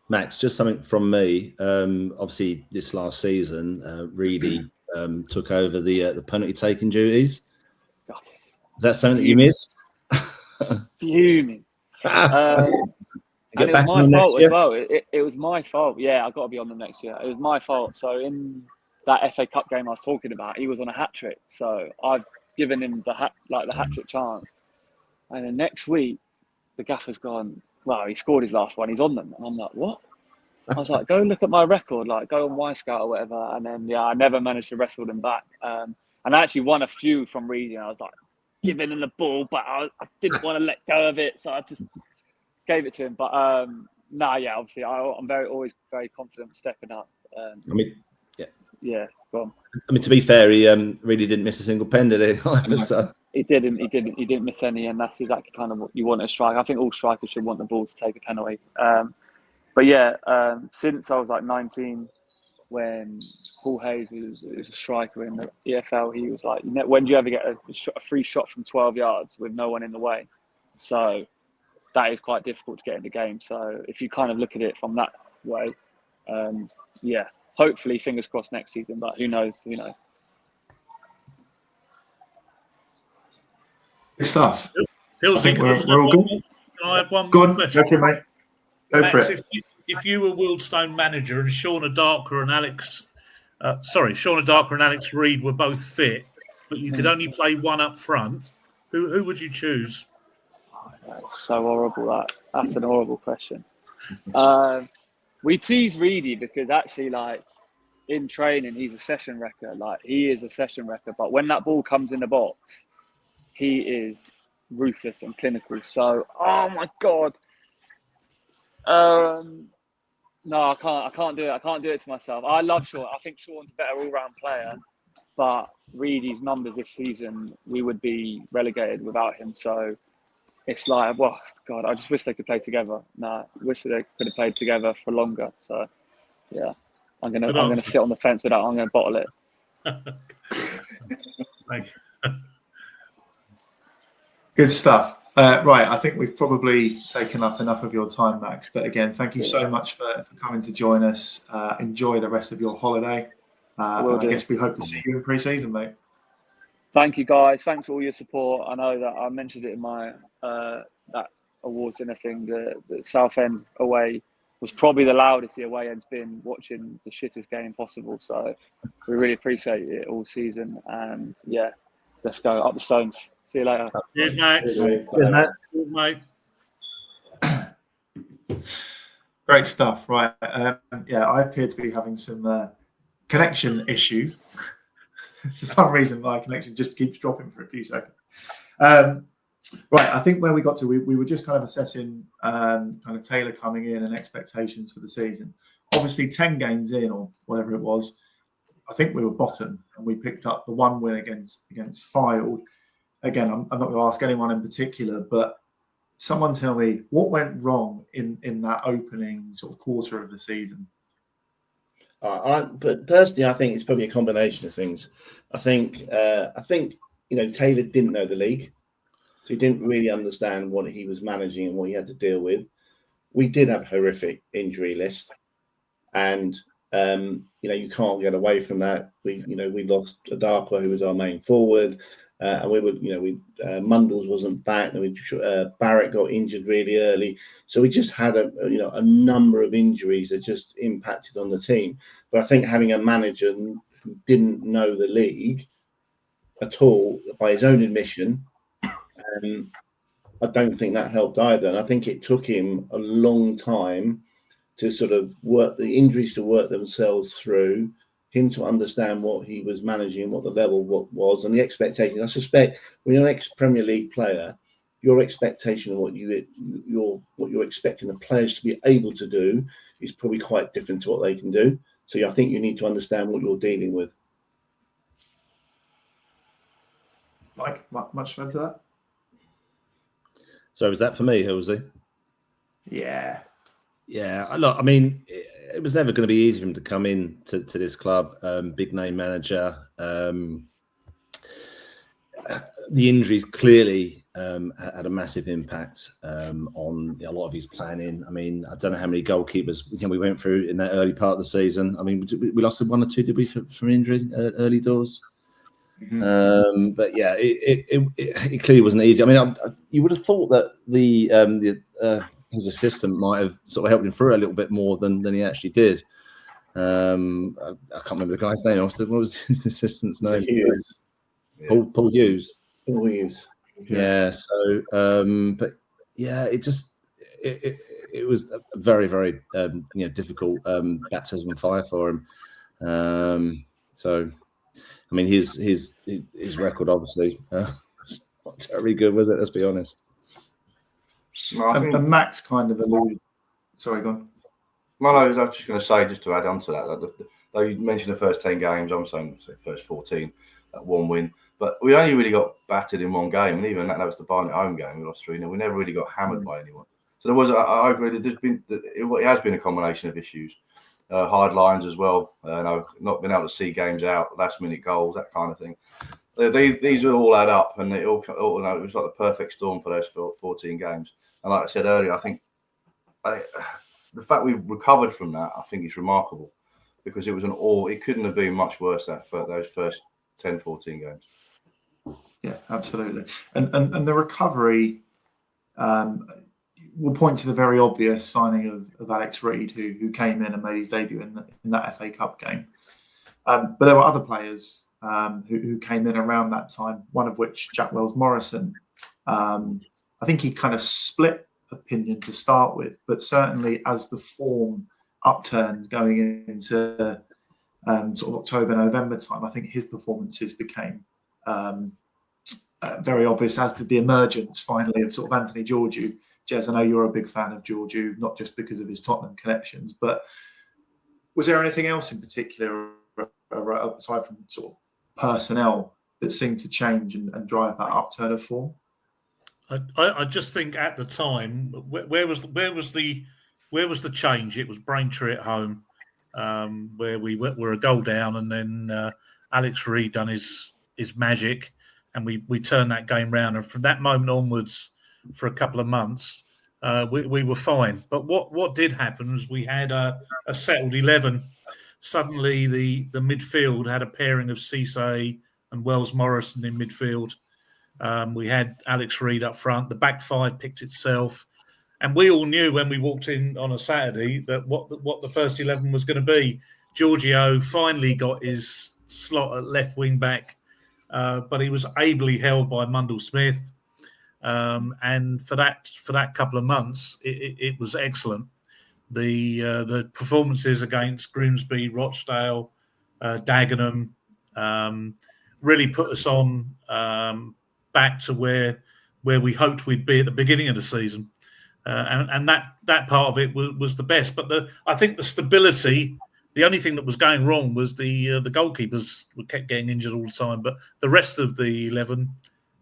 [SPEAKER 2] Max, just something from me. Obviously, this last season, Reedy took over the penalty taking duties.
[SPEAKER 6] God.
[SPEAKER 2] Is that something that you missed?
[SPEAKER 6] Fuming. And it was my fault as well. It was my fault. Yeah, I've got to be on them next year. It was my fault. So in that FA Cup game I was talking about, he was on a hat-trick. So I've given him the hat-trick chance. And then next week, the gaffer's gone, well, he scored his last one. He's on them. And I'm like, what? I was like, go look at my record. Go on Y-Scout or whatever. And then, yeah, I never managed to wrestle them back. And I actually won a few from Reedy. I was like, giving him the ball, but I didn't want to let go of it. So I just gave it to him. But, yeah, obviously, I'm always very confident stepping up. Yeah, go on.
[SPEAKER 2] I mean, to be fair, he really didn't miss a single pen, did he? So.
[SPEAKER 6] He didn't miss any, and that's exactly kind of what you want in a striker. I think all strikers should want the ball to take a penalty. But yeah, since I was like 19, when Paul Hayes was a striker in the EFL, he was like, when do you ever get a free shot from 12 yards with no one in the way? So that is quite difficult to get in the game. So if you kind of look at it from way. Yeah, hopefully, fingers crossed next season, but who knows? Who knows?
[SPEAKER 1] Good stuff.
[SPEAKER 3] Hillsy,
[SPEAKER 1] I think
[SPEAKER 3] can
[SPEAKER 1] we're all good.
[SPEAKER 3] Can I have one
[SPEAKER 1] Go
[SPEAKER 3] more
[SPEAKER 1] on,
[SPEAKER 3] question?
[SPEAKER 1] go for it, mate. Go for
[SPEAKER 3] Max,
[SPEAKER 1] it.
[SPEAKER 3] if you were Wildstone manager and Shauna Darker and Alex Reid were both fit, but you could only play one up front, who would you choose?
[SPEAKER 6] That's so horrible. That's an horrible question. We tease Reedy because actually, like, in training, he's a session wrecker. Like, he is a session wrecker. But when that ball comes in the box, he is ruthless and clinical. So, oh my God. No, I can't do it. I can't do it to myself. I love Sean. I think Sean's a better all-round player. But Reedy's numbers this season, we would be relegated without him. So it's like, well, God, I just wish they could play together. No, I wish they could have played together for longer. So, yeah, I'm gonna sit on the fence with that. I'm gonna bottle it.
[SPEAKER 3] Thank you.
[SPEAKER 1] Good stuff. Right, I think we've probably taken up enough of your time, Max. But again, thank you so much for coming to join us. Enjoy the rest of your holiday. I guess we hope to see you in pre-season, mate.
[SPEAKER 6] Thank you, guys. Thanks for all your support. I know that I mentioned it in my that awards dinner thing. The Southend away was probably the loudest the away end's been, watching the shittest game possible. So we really appreciate it all season. And yeah, let's go up the Stones. See you later.
[SPEAKER 3] Cheers, Max.
[SPEAKER 5] Cheers, Max.
[SPEAKER 3] Cheers, mate.
[SPEAKER 1] Great stuff. Right. Yeah, I appear to be having some connection issues. For some reason, my connection just keeps dropping for a few seconds. Right. I think where we got to, we were just kind of assessing kind of Taylor coming in and expectations for the season. Obviously, 10 games in or whatever it was, I think we were bottom and we picked up the one win against Fylde. Again, I'm not going to ask anyone in particular, but someone tell me what went wrong in that opening sort of quarter of the season.
[SPEAKER 5] But personally, I think it's probably a combination of things. I think Taylor didn't know the league, so he didn't really understand what he was managing and what he had to deal with. We did have a horrific injury list, and you can't get away from that. We lost Adarko, who was our main forward. And Mundles wasn't back. Then Barrett got injured really early, so we just had a number of injuries that just impacted on the team. But I think having a manager who didn't know the league at all, by his own admission, I don't think that helped either. And I think it took him a long time to sort of work the injuries to work themselves through. Him to understand what he was managing, what the level was, and the expectation. I suspect when you're an ex-Premier League player, your expectation of what you're expecting the players to be able to do is probably quite different to what they can do. So I think you need to understand what you're dealing with.
[SPEAKER 1] Mike, much further to that?
[SPEAKER 2] So was that for me, Hillsy?
[SPEAKER 1] Yeah.
[SPEAKER 2] Yeah, look, I mean, it was never going to be easy for him to come in to this club, big name manager. The injuries clearly had a massive impact on a lot of his planning. I mean, I don't know how many goalkeepers we went through in that early part of the season. I mean, we lost one or two, did we, for injury early doors? Mm-hmm. But yeah, it clearly wasn't easy. I mean, you would have thought that his assistant might have sort of helped him through a little bit more than he actually did. I can't remember the guy's name. What was his assistant's name?
[SPEAKER 5] Hughes.
[SPEAKER 2] Paul Hughes.
[SPEAKER 5] Paul Hughes.
[SPEAKER 2] Yeah. So, but yeah, it was a very, very difficult baptism of fire for him. So, I mean, his record obviously was not terribly good, was it? Let's be honest.
[SPEAKER 4] No,
[SPEAKER 1] and Max kind of alluded. Sorry, go on.
[SPEAKER 4] Well, I was just going to say, just to add on to that, though you mentioned the first 10 games, I'm saying the first 14, that one win. But we only really got battered in one game, and even that was the Barnet home game. We lost 3-0. We never really got hammered by anyone. So there was, I agree, it has been a combination of issues. Hard lines as well, not being able to see games out, last-minute goals, that kind of thing. These all add up, and it was like the perfect storm for those 14 games. And like I said earlier, I think the fact we've recovered from that, I think is remarkable, because it was it couldn't have been much worse those first 10, 14 games.
[SPEAKER 1] Yeah, absolutely. And the recovery will point to the very obvious signing of Alex Reid, who came in and made his debut in that FA Cup game. But there were other players who came in around that time, one of which, Jack Wells-Morrison. I think he kind of split opinion to start with, but certainly as the form upturned going into sort of October, November time, I think his performances became very obvious, as did the emergence finally of sort of Anthony Georgiou. Jez, I know you're a big fan of Georgiou, not just because of his Tottenham connections, but was there anything else in particular, aside from sort of personnel, that seemed to change and drive that upturn of form?
[SPEAKER 3] I just think at the time, where was the change? It was Braintree at home, where we were a goal down, and then Alex Reid done his magic, and we turned that game round. And from that moment onwards, for a couple of months, we were fine. But what did happen was we had a settled 11. Suddenly, the midfield had a pairing of Cisse and Wells-Morrison in midfield. We had Alex Reid up front. The back five picked itself. And we all knew when we walked in on a Saturday that what the first 11 was going to be. Georgiou finally got his slot at left wing back, but he was ably held by Mundell Smith. And for that couple of months, it was excellent. The performances against Grimsby, Rochdale, Dagenham really put us on back to where we hoped we'd be at the beginning of the season, and that part of it was the best. But I think the stability. The only thing that was going wrong was the goalkeepers kept getting injured all the time. But the rest of the 11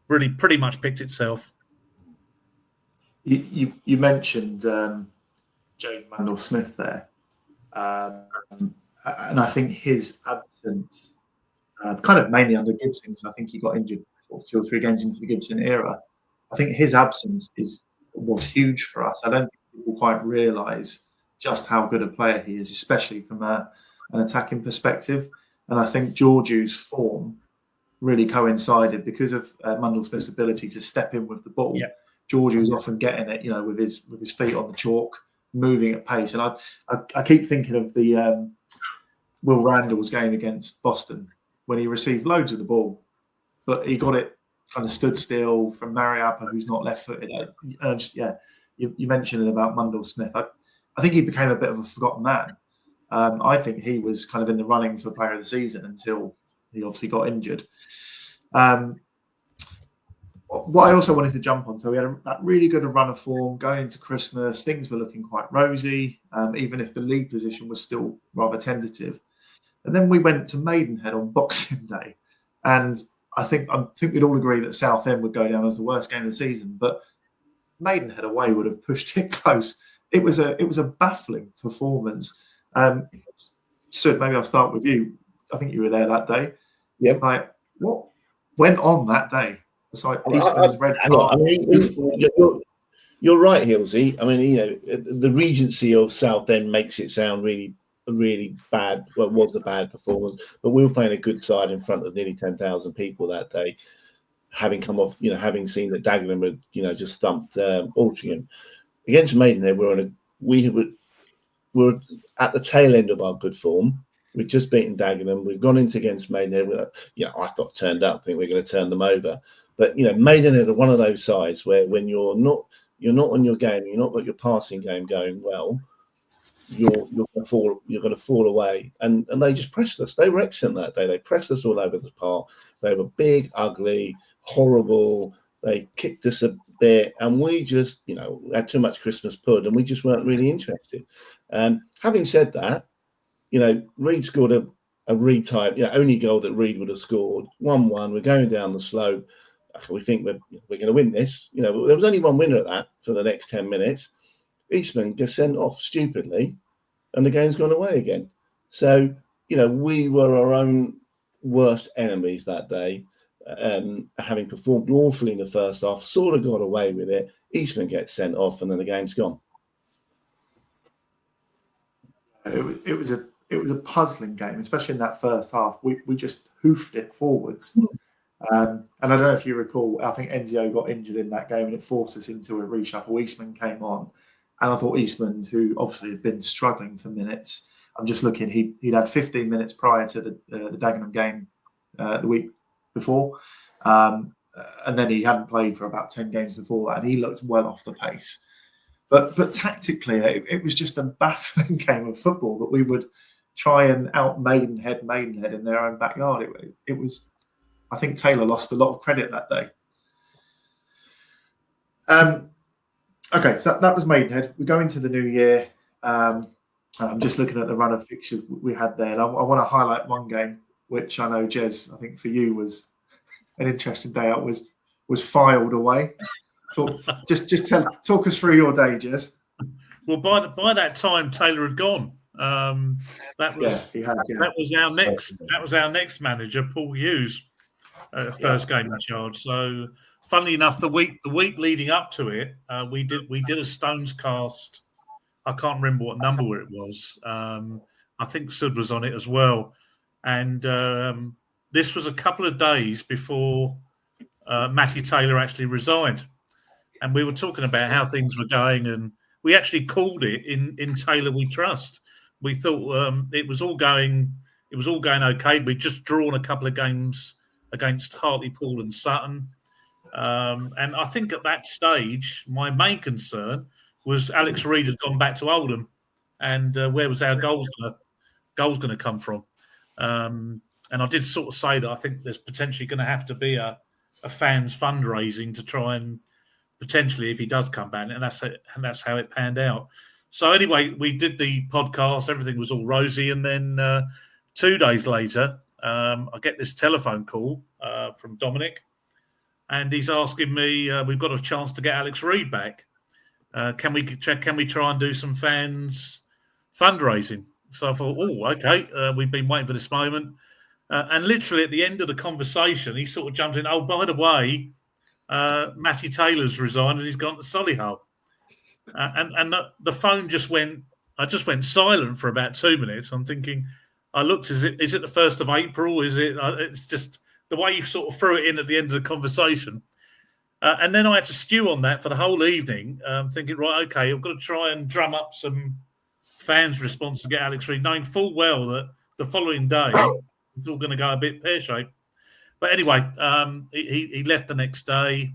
[SPEAKER 3] really pretty much picked itself.
[SPEAKER 1] You mentioned Jade Mundell Smith there, and I think his absence, kind of mainly under Gibson, because I think he got injured 2 or 3 games into the Gibson era. I think his absence was huge for us. I don't think people quite realise just how good a player he is, especially from an attacking perspective. And I think Georgiou's form really coincided because of Mundell Smith's ability to step in with the ball.
[SPEAKER 3] Yeah.
[SPEAKER 1] Georgiou's often getting it, with his feet on the chalk, moving at pace. And I keep thinking of the Will Randall's game against Boston when he received loads of the ball, but he got it kind of stood still from Mariappa, who's not left-footed. You mentioned it about Mundell Smith. I think he became a bit of a forgotten man. I think he was kind of in the running for Player of the Season until he obviously got injured. What I also wanted to jump on, so we had that really good run of form going into Christmas. Things were looking quite rosy, even if the league position was still rather tentative. And then we went to Maidenhead on Boxing Day, and I think we'd all agree that Southend would go down as the worst game of the season, but Maidenhead away would have pushed it close. It was a baffling performance. Sud, maybe I'll start with you. I think you were there that day.
[SPEAKER 5] Yeah.
[SPEAKER 1] Like, what went on that day? It's like Eastman's red card.
[SPEAKER 5] You're right, Hillsy. I mean, the Regency of Southend makes it sound really bad. Well, it was a bad performance, but we were playing a good side in front of nearly 10,000 people that day, having come off, having seen that Dagenham had, just thumped Altrincham. Against Maidenhead, we were at the tail end of our good form. We'd just beaten Dagenham. We've gone into against Maidenhead. I thought turned up. I think we're going to turn them over. But Maidenhead are one of those sides where when you're not on your game, you're not got your passing game going well, you're going to fall away. And they just pressed us. They were excellent that day. They pressed us all over the park. They were big, ugly, horrible. They kicked us a bit, and we just had too much Christmas pud, and we just weren't really interested. Having said that, Reid scored a Reid-type, only goal that Reid would have scored. 1-1. We're going down the slope. We think we're going to win this. There was only one winner at that for the next 10 minutes. Eastman gets sent off stupidly, and the game's gone away again. So, we were our own worst enemies that day. Having performed awfully in the first half, sort of got away with it. Eastman gets sent off, and then the game's gone.
[SPEAKER 1] It was a puzzling game, especially in that first half. We just hoofed it forwards. And I don't know if you recall, I think Enzio got injured in that game and it forced us into a reshuffle. Eastman came on, and I thought Eastman, who obviously had been struggling for minutes, I'm just looking, he'd had 15 minutes prior to the Dagenham game the week before. And then he hadn't played for about 10 games before that, and he looked well off the pace. But tactically, it was just a baffling game of football that we would try and out Maidenhead in their own backyard. It was, I think Taylor lost a lot of credit that day. Okay, so that was Maidenhead. We go into the new year. I'm just looking at the run of fixtures we had there. And I want to highlight one game, which I know, Jez, I think for you was an interesting day out, was filed away. Talk us through your day, Jez.
[SPEAKER 3] Well, by that time, Taylor had gone. That was our next manager, Paul Hughes, first game in charge. So, funnily enough, the week leading up to it, we did a StonesCast. I can't remember what number it was. I think Sud was on it as well, and this was a couple of days before Matty Taylor actually resigned. And we were talking about how things were going, and we actually called it in Taylor We Trust. We thought it was all going okay. We'd just drawn a couple of games against Hartlepool and Sutton, and I think at that stage my main concern was Alex Reid had gone back to Oldham, and where was our goals going to come from? And I did sort of say that I think there's potentially going to have to be a fans fundraising to try and potentially, if he does come back, and that's how it panned out. So anyway, we did the podcast. Everything was all rosy, and then 2 days later, I get this telephone call from Dominic, and he's asking me, "We've got a chance to get Alex Reid back. Can we try and do some fans fundraising?" So I thought, "Oh, okay. We've been waiting for this moment." And literally at the end of the conversation, he sort of jumped in. "Oh, by the way, Matty Taylor's resigned and he's gone to Solihull." And the phone just went. I just went silent for about 2 minutes. I'm thinking. I looked. Is it the 1st of April? Is it? It's just the way you sort of threw it in at the end of the conversation. And then I had to stew on that for the whole evening, thinking, right, okay, I've got to try and drum up some fans' response to get Alex Reid, knowing full well that the following day it's all going to go a bit pear-shaped. But anyway, he left the next day,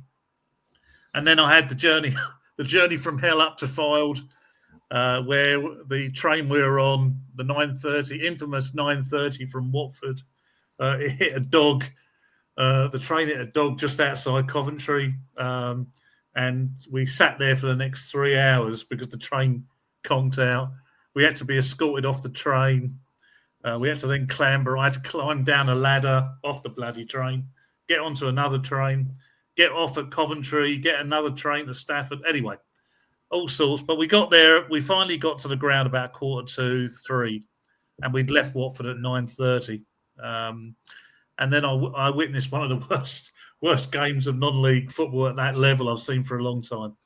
[SPEAKER 3] and then I had the journey from hell up to Fylde, where the train we were on, the 9:30, infamous 9:30 from Watford, it hit a dog. The train hit a dog just outside Coventry, and we sat there for the next 3 hours because the train conked out. We had to be escorted off the train. We had to then clamber. I had to climb down a ladder off the bloody train, get onto another train, get off at Coventry, get another train to Stafford. Anyway, all sorts. But we got there. We finally got to the ground about 2:45, and we'd left Watford at 9:30. And then I witnessed one of the worst games of non-league football at that level I've seen for a long time.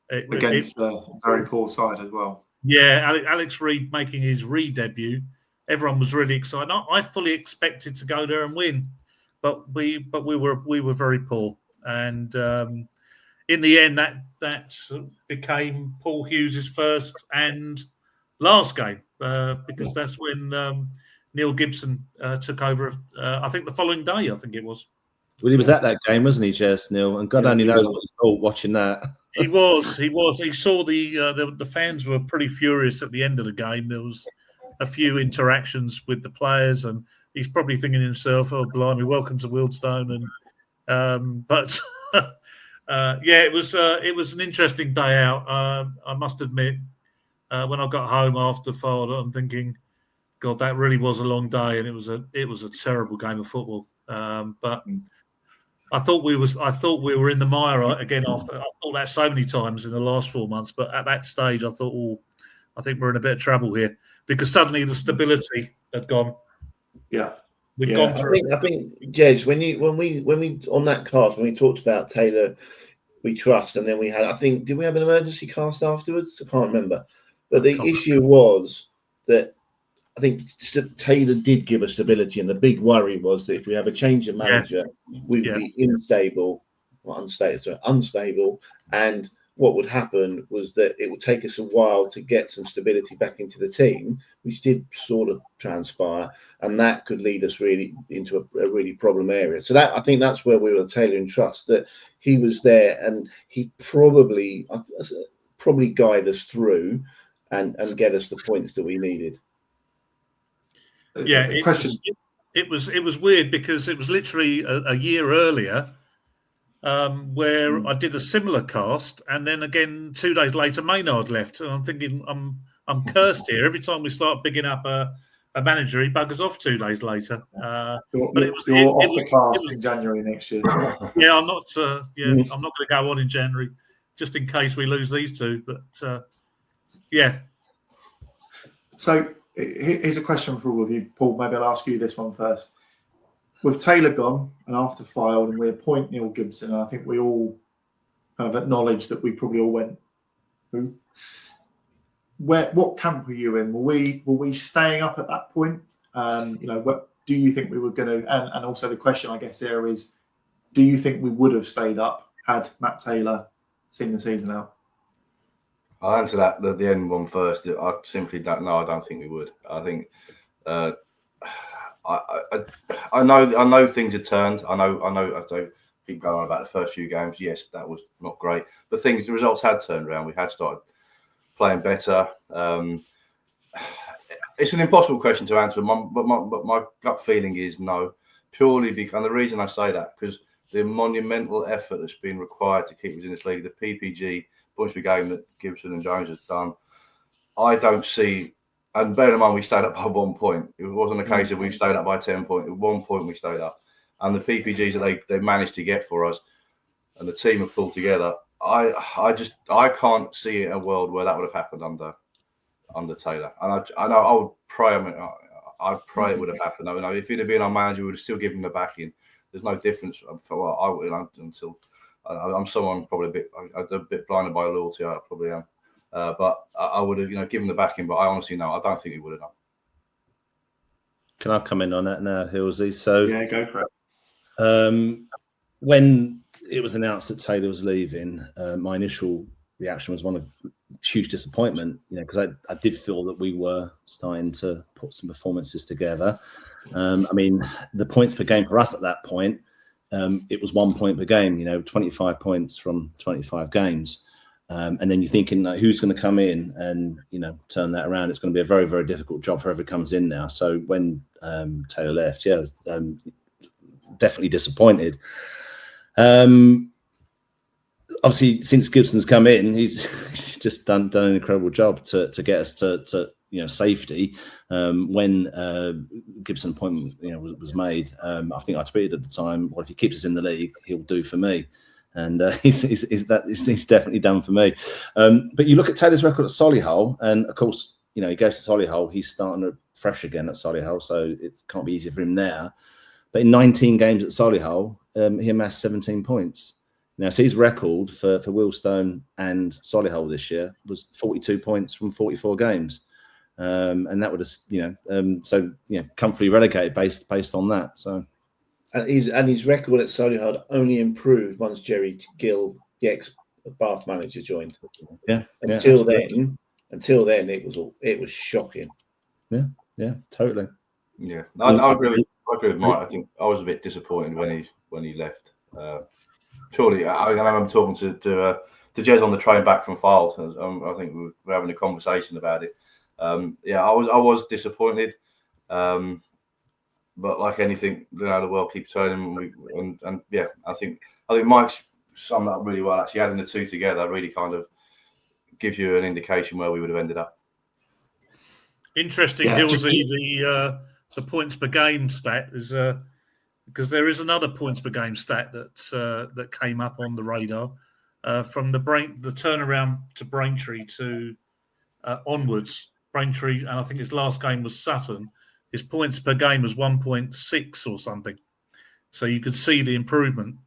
[SPEAKER 1] Against a very poor side as well.
[SPEAKER 3] Yeah, Alex Reid making his re-debut. Everyone was really excited. I fully expected to go there and win, but we were very poor. And in the end, that became Paul Hughes' first and last game because that's when Neil Gibson took over. I think the following day, I think it was.
[SPEAKER 2] Well, he was at that game, wasn't he, Jez, Neil? And God only knows what he thought watching that.
[SPEAKER 3] He was. He saw the fans were pretty furious at the end of the game. There was a few interactions with the players, and he's probably thinking to himself, "Oh, blimey, welcome to Wealdstone." And it was an interesting day out. I must admit, when I got home after Fylde, I'm thinking, God, that really was a long day, and it was a terrible game of football. But I thought we were in the mire again. After I thought that so many times in the last 4 months, but at that stage, I thought, I think we're in a bit of trouble here because suddenly the stability had gone.
[SPEAKER 1] Yeah,
[SPEAKER 3] we'd gone through.
[SPEAKER 5] I think, Jez, when we on that cast when we talked about Taylor, we trust, and then we had. I think did we have an emergency cast afterwards? I can't remember. But the issue was that I think Taylor did give us stability, and the big worry was that if we have a change of manager, we would be unstable, and what would happen was that it would take us a while to get some stability back into the team, which did sort of transpire, and that could lead us really into a really problem area. So that I think that's where we were Taylor in trust, that he was there and he probably guide us through and get us the points that we needed.
[SPEAKER 3] Yeah, it was weird because it was literally a year earlier where I did a similar cast, and then again 2 days later Maynard left, and I'm thinking I'm cursed here. Every time we start bigging up a manager, he buggers off 2 days later.
[SPEAKER 1] But it was off the class in January next year.
[SPEAKER 3] Yeah, I'm not. I'm not going to go on in January, just in case we lose these two. But yeah.
[SPEAKER 1] So here's a question for all of you, Paul. Maybe I'll ask you this one first. With Taylor gone and after filed, and we appoint Neil Gibson, and I think we all kind of acknowledge that we probably all went, who? What camp were you in? Were we staying up at that point? What do you think we were going to? And also the question, I guess, there is, do you think we would have stayed up had Matt Taylor seen the season out?
[SPEAKER 4] I'll answer that the end one first. I simply don't know. I don't think we would. I think I know things had turned. I know. I don't keep going on about the first few games. Yes, that was not great, but the results had turned around. We had started playing better. It's an impossible question to answer, but my gut feeling is no. Purely because, and the reason I say that, because the monumental effort that's been required to keep us in this league, the PPG points per game that Gibson and Jones has done, I don't see. And bear in mind, we stayed up by 1 point. It wasn't a case of we stayed up by 10 points. At 1 point, we stayed up. And the PPGs that they managed to get for us, and the team have pulled together, I can't see a world where that would have happened under Taylor. And I know I would pray. I'd pray it would have happened. I mean, if he'd have been our manager, we would have still given him the backing. There's no difference. Until I'm someone probably a bit blinded by loyalty. I probably am. But I would have, given the backing. But I honestly I don't think he would have done.
[SPEAKER 2] Can I come in on that now, Hillsy? So
[SPEAKER 1] yeah, go for it.
[SPEAKER 2] When it was announced that Taylor was leaving, my initial reaction was one of huge disappointment, because I did feel that we were starting to put some performances together. I mean, the points per game for us at that point, it was 1 point per game, 25 points from 25 games. And then you're thinking, who's going to come in and, turn that around? It's going to be a very, very difficult job for whoever comes in now. So when Taylor left, definitely disappointed. Obviously, since Gibson's come in, he's just done an incredible job to get us to safety. When Gibson appointment was made, I think I tweeted at the time, well, if he keeps us in the league, he'll do for me. And he's definitely done for me. But you look at Taylor's record at Solihull, and of course, he goes to Solihull. He's starting fresh again at Solihull, so it can't be easy for him there. But in 19 games at Solihull, he amassed 17 points. So his record for Wealdstone and Solihull this year was 42 points from 44 games, and that would have comfortably relegated based on that. So.
[SPEAKER 5] And his record at Solihull only improved once Jerry Gill, the ex-Bath manager, joined.
[SPEAKER 2] Yeah.
[SPEAKER 5] Until then, it was shocking.
[SPEAKER 2] Yeah, totally.
[SPEAKER 4] Yeah, I agree with Mike. I think I was a bit disappointed when he left. Surely, I remember talking to Jez on the train back from Fylde. I think we were having a conversation about it. I was disappointed. But like anything, the world keeps turning, I think Mike's summed that up really well. Actually, adding the two together really kind of gives you an indication where we would have ended up.
[SPEAKER 3] Interesting, Hillsy, the points per game stat is because there is another points per game stat that came up on the radar from the turnaround to Braintree to onwards. Braintree, and I think his last game was Sutton. His points per game was 1.6 or something. So you could see the improvement.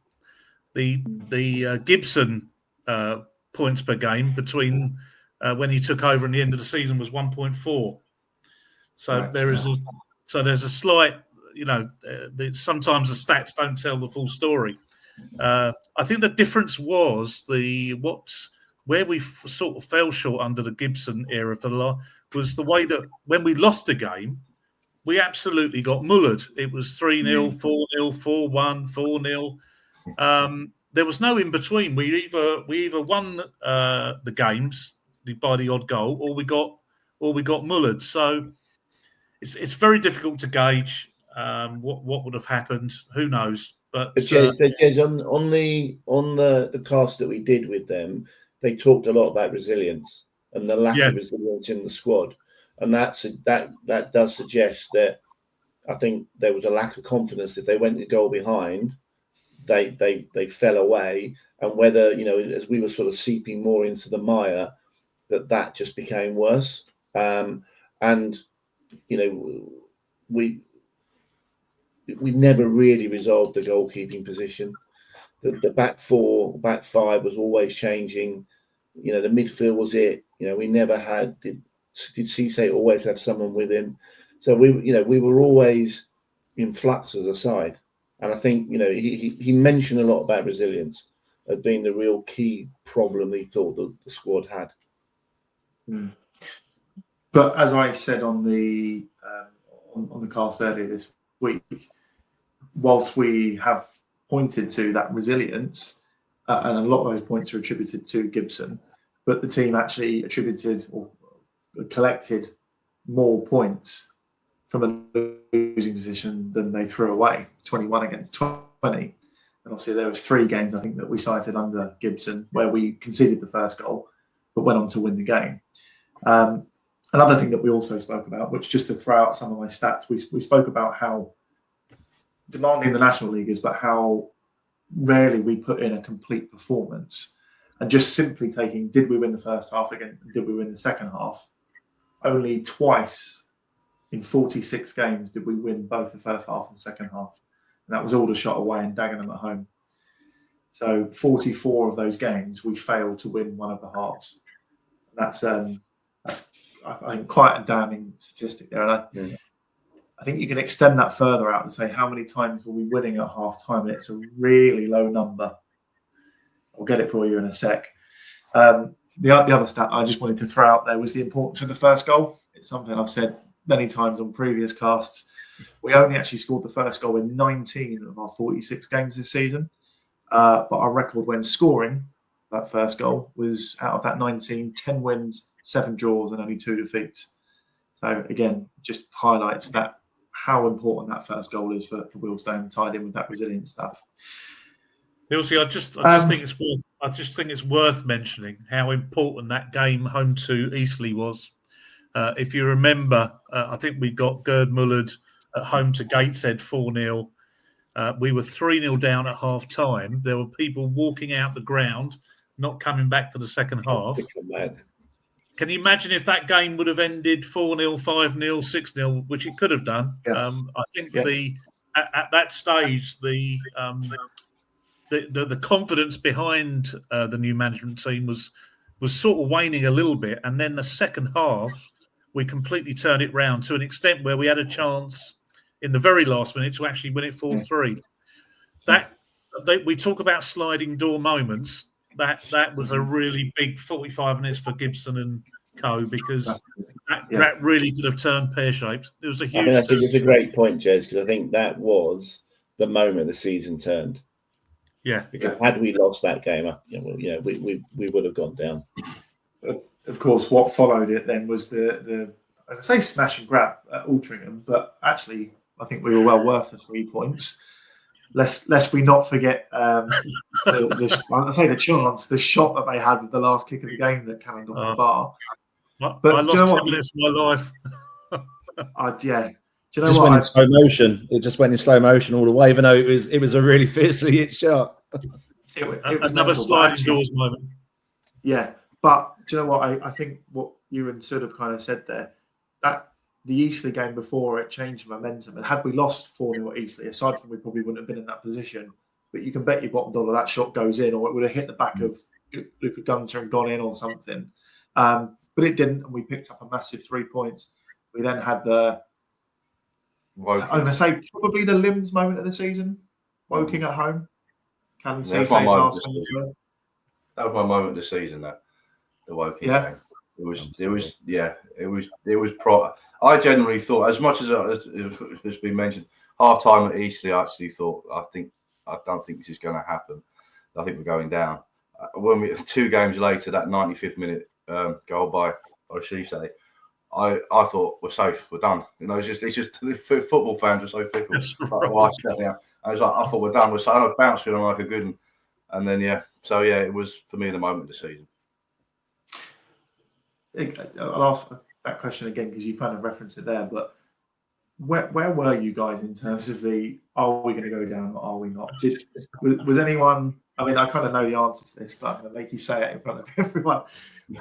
[SPEAKER 3] The Gibson points per game between when he took over and the end of the season was 1.4. So
[SPEAKER 1] Right.
[SPEAKER 3] there's a slight, sometimes the stats don't tell the full story. I think the difference was where we sort of fell short under the Gibson era was the way that when we lost the game, we absolutely got mullered. It was 3-0, 4-0, 4-1, 4-0. There was no in between. We either won the games by the odd goal, or we got mullered. So it's very difficult to gauge what would have happened. Who knows? But
[SPEAKER 5] Jez, on the cast that we did with them, they talked a lot about resilience and the lack of resilience in the squad, and that does suggest that I think there was a lack of confidence. If they went a goal behind, they fell away, and whether as we were sort of seeping more into the mire, that just became worse. And we never really resolved the goalkeeping position. The back four, back five was always changing. The midfield was it. We never had. Did Cisse always have someone with him? So we were always in flux as a side. And I think he mentioned a lot about resilience as being the real key problem he thought that the squad had.
[SPEAKER 1] But as I said on the cast earlier this week, whilst we have pointed to that resilience, and a lot of those points are attributed to Gibson, but the team actually attributed or collected more points from a losing position than they threw away, 21 against 20. And obviously there was 3 games, I think, that we cited under Gibson where we conceded the first goal, but went on to win the game. Another thing that we also spoke about, which just to throw out some of my stats, we spoke about how demanding the National League is, but how rarely we put in a complete performance. And just simply taking, did we win the first half again? Did we win the second half? Only twice in 46 games did we win both the first half and the second half. And that was Aldershot away and Dagenham at home. So 44 of those games, we failed to win one of the halves. That's I think, quite a damning statistic there. And I think you can extend that further out and say, how many times were we winning at half time? It's a really low number. I'll get it for you in a sec. The other stat I just wanted to throw out there was the importance of the first goal. It's something I've said many times on previous casts. We only actually scored the first goal in 19 of our 46 games this season. But our record when scoring that first goal was, out of that 19, 10 wins, 7 draws and only 2 defeats. So again, just highlights that how important that first goal is for Wealdstone, tied in with that resilient stuff.
[SPEAKER 3] Hillsy, I just think it's worth mentioning how important that game home to Eastleigh was. If you remember, I think we got Gerd mullered at home to Gateshead 4-0. We were 3-0 down at half time. There were people walking out the ground, not coming back for the second half. Can you imagine if that game would have ended 4-0, 5-0, 6-0, which it could have done? Yeah. I think at that stage, the confidence behind the new management team was sort of waning a little bit, and then the second half we completely turned it round to an extent where we had a chance in the very last minute to actually win it 4-3. We talk about sliding door moments. That was a really big 45 minutes for Gibson and co, because that really could have turned pear-shaped. It was a huge.
[SPEAKER 5] I think it's a great point, Jez, because I think that was the moment the season turned.
[SPEAKER 3] Yeah,
[SPEAKER 5] because had we lost that game, we would have gone down.
[SPEAKER 1] Of course, what followed it then was the I say smash and grab at Altrincham, but actually I think we were well worth the 3 points. Lest we not forget the chance, the shot that they had with the last kick of the game that came off the bar.
[SPEAKER 3] But I lost 10 minutes of my life.
[SPEAKER 1] Do you know
[SPEAKER 2] just
[SPEAKER 1] what?
[SPEAKER 2] Went in slow motion. It just went in slow motion all the way, even though it was a really fiercely hit shot.
[SPEAKER 1] It was
[SPEAKER 3] another sliding doors moment.
[SPEAKER 1] Yeah, but do you know what? I think what you and Sud have kind of said there, that the Eastleigh game before it changed momentum, and had we lost 4-0 at Eastleigh, aside from we probably wouldn't have been in that position, but you can bet your bottom dollar that shot goes in, or it would have hit the back of Luca Gunter and gone in or something. But it didn't, and we picked up a massive 3 points. We then had the, I'm going to say probably the limbs moment of the season, Woking at home. Callum
[SPEAKER 4] That was
[SPEAKER 1] Ceesay's
[SPEAKER 4] my moment
[SPEAKER 1] last
[SPEAKER 4] this
[SPEAKER 1] one.
[SPEAKER 4] season. That was my moment this season. That the Woking
[SPEAKER 1] Yeah.
[SPEAKER 4] game. It was pro. I genuinely thought, as much as has been mentioned, half time at Eastleigh, I actually thought, I don't think this is going to happen. I think we're going down. When we 2 games later, that 95th minute goal by Cisse, I thought we're safe, we're done. You know, it's just the football fans are so fickle.
[SPEAKER 3] That's
[SPEAKER 4] Like,
[SPEAKER 3] right.
[SPEAKER 4] I was like, I thought we're done. We're so I bounced through them like a good one, and then it was for me the moment of the season.
[SPEAKER 1] I'll ask that question again because you kind of referenced it there, but where were you guys in terms of are we going to go down or are we not? Was anyone, I mean, I kind of know the answer to this, but I'm going to make you say it in front of everyone.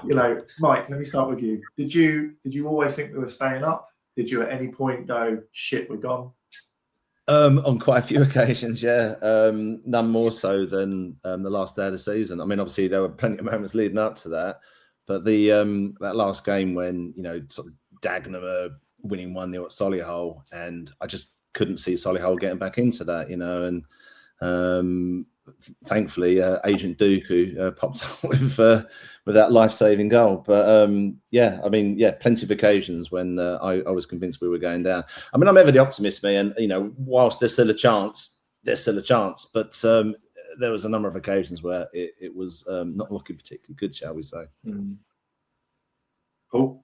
[SPEAKER 1] You know, Mike, let me start with you. Did you always think we were staying up? Did you at any point go, shit, we're gone?
[SPEAKER 2] On quite a few occasions, yeah. None more so than the last day of the season. I mean, obviously there were plenty of moments leading up to that, but the that last game when, you know, sort of Dagenham are winning 1-0 at Solihull, and I just couldn't see Solihull getting back into that, you know, and thankfully Agent Duke who popped up with that life-saving goal. But I mean, plenty of occasions when I was convinced we were going down. I mean, I'm ever the optimist, me, and you know, whilst there's still a chance. But there was a number of occasions where it was not looking particularly good, shall we say?
[SPEAKER 1] Cool.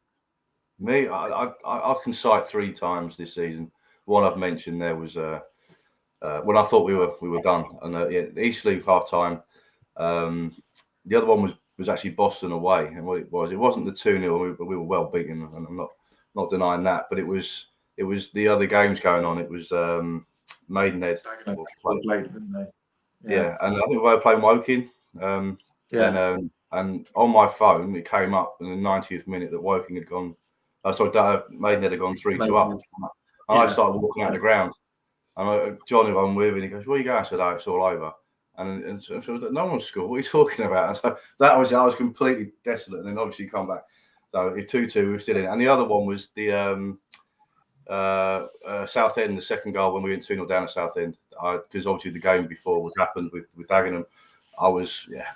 [SPEAKER 4] Me, I can cite 3 times this season. One I've mentioned there was when I thought we were done, and Eastleigh half time. The other one was actually Boston away, and what it wasn't the 2-0. We were well beaten, and I'm not denying that. But it was the other games going on. It was Maidenhead.
[SPEAKER 1] Late, didn't they?
[SPEAKER 4] Yeah, and I think we were playing Woking. And on my phone it came up in the 90th minute that Woking had gone. Maidenhead had gone 3-2 up, and I started walking out the ground. And John, who I'm with, and he goes, "Where are you going?" I said, "Oh, it's all over." And so no one's scored. What are you talking about? And so I was completely desolate. And then obviously come back. So it's 2-2. We were still in. And the other one was the Southend, the second goal when we went 2-0 down at Southend. Because obviously the game before what happened with Dagenham,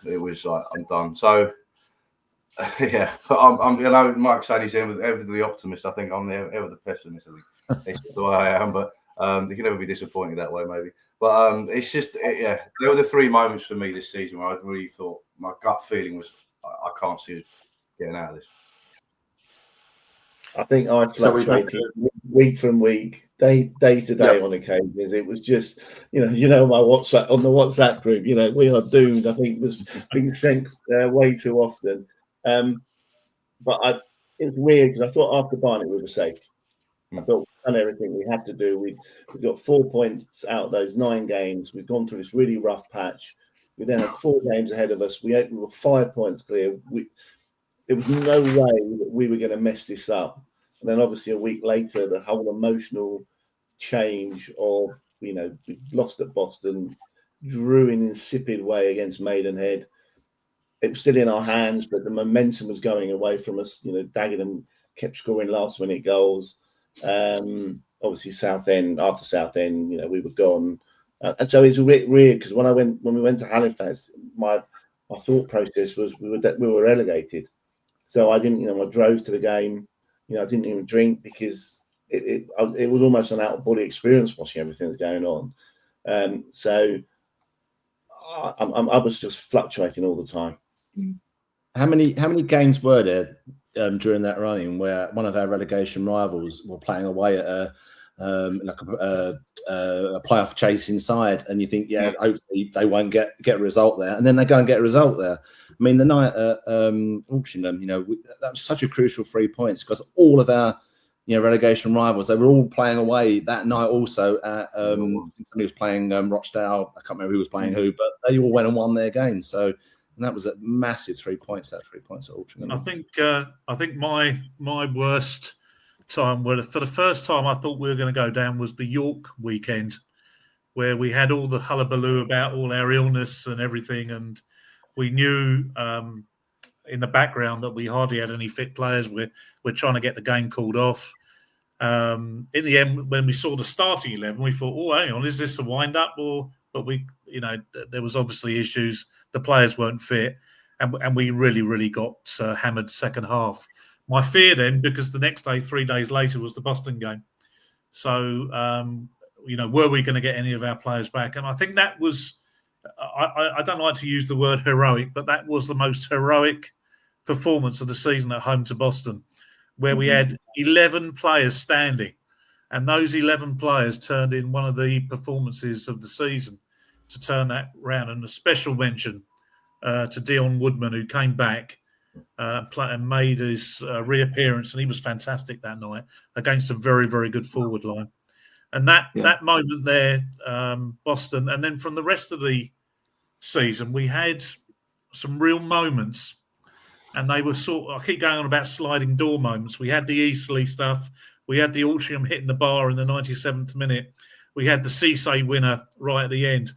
[SPEAKER 4] it was like, I'm done. So but I'm you know, Mike said he's ever the optimist. I think I'm ever the pessimist. I think that's the way I am. But you can never be disappointed that way, maybe. But it's just, there were the 3 moments for me this season where I really thought my gut feeling was I can't see us getting out of this.
[SPEAKER 5] I think I fluctuated week from week, day to day on occasions. It was just, you know, my WhatsApp on the WhatsApp group. You know, we are doomed. I think was being sent way too often. But it was weird because I thought after Barnet we were safe. I thought we've done everything we had to do. We've got 4 points out of those 9 games. We've gone through this really rough patch. We then had 4 games ahead of us. We were 5 points clear. There was no way that we were going to mess this up. And then obviously a week later, the whole emotional change of, you know, we lost at Boston, drew in an insipid way against Maidenhead. It was still in our hands, but the momentum was going away from us. You know, Dagenham kept scoring last-minute goals. Obviously, after Southend, you know, we were gone. And so it's a bit weird because when we went to Halifax, my thought process was we were relegated. So I didn't, you know, I drove to the game. You know, I didn't even drink because it was almost an out-of-body experience watching everything that's going on. So I was just fluctuating all the time.
[SPEAKER 2] How many games were there during that running where one of our relegation rivals were playing away at a playoff chasing side, and you think, hopefully they won't get a result there, and then they go and get a result there. I mean, the night at Altrincham, you know, that was such a crucial 3 points because all of our, you know, relegation rivals, they were all playing away that night. Also, somebody was playing Rochdale. I can't remember who was playing who, but they all went and won their game. So. And that was a massive 3 points. That 3 points at Altrincham.
[SPEAKER 3] I think my worst time, for the first time I thought we were going to go down, was the York weekend, where we had all the hullabaloo about all our illness and everything, and we knew in the background that we hardly had any fit players. We're trying to get the game called off. In the end, when we saw the starting 11, we thought, "Oh, hang on, is this a wind-up?" But there was obviously issues. The players weren't fit, and we really got hammered second half. My fear then, because the next day, 3 days later, was the Boston game. So, were we going to get any of our players back? And I think that was, I don't like to use the word heroic, but that was the most heroic performance of the season at home to Boston, where we had 11 players standing. And those 11 players turned in one of the performances of the season to turn that round. And a special mention to Dion Woodman, who came back and made his reappearance, and he was fantastic that night against a very, very good forward line. And that moment there, Boston, and then from the rest of the season, we had some real moments, and they were I keep going on about sliding door moments. We had the Eastleigh stuff. We had the Altrincham hitting the bar in the 97th minute. We had the Cisse winner right at the end.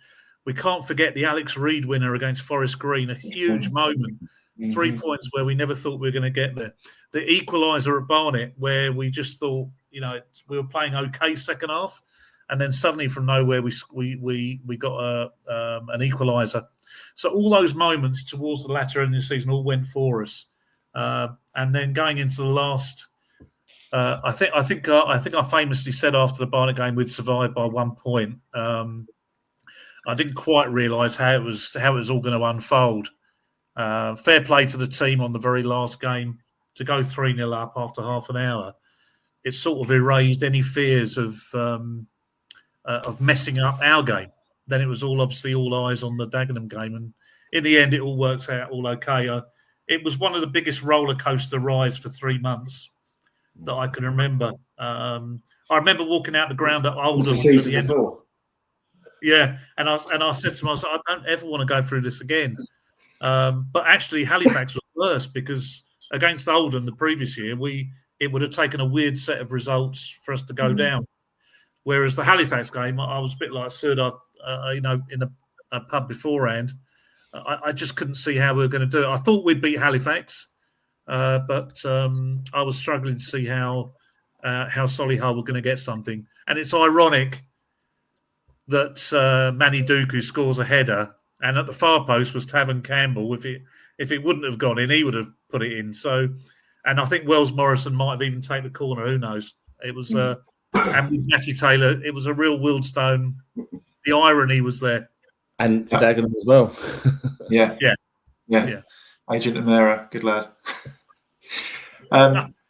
[SPEAKER 3] We can't forget the Alex Reid winner against Forest Green, a huge moment. 3 points where we never thought we were going to get there. The equaliser at Barnet, where we just thought, we were playing okay second half, and then suddenly from nowhere we got an equaliser. So all those moments towards the latter end of the season all went for us, and then going into the last. I think I famously said after the Barnet game we'd survived by 1 point. I didn't quite realise how it was all going to unfold. Fair play to the team on the very last game to go 3-0 up after half an hour. It sort of erased any fears of messing up our game. Then it was all eyes on the Dagenham game, and in the end, it all works out all okay. It was one of the biggest roller coaster rides for 3 months that I can remember. I remember walking out the ground at Oldham at the end. Yeah, and I said to myself, I don't ever want to go through this again. But actually, Halifax was worse because against Oldham the previous year, it would have taken a weird set of results for us to go down. Whereas the Halifax game, I was a bit like Sid, in a pub beforehand. I just couldn't see how we were going to do it. I thought we'd beat Halifax, but I was struggling to see how Solihull were going to get something. And it's ironic that Manny Duku scores a header, and at the far post was Tavan Campbell. If it wouldn't have gone in, he would have put it in. So, and I think Wells Morrison might have even taken the corner. Who knows? It was, and with Matthew Taylor, it was a real Wildstone. The irony was there,
[SPEAKER 2] and for Dagenham as well.
[SPEAKER 1] Yeah. Agent Amera, good lad.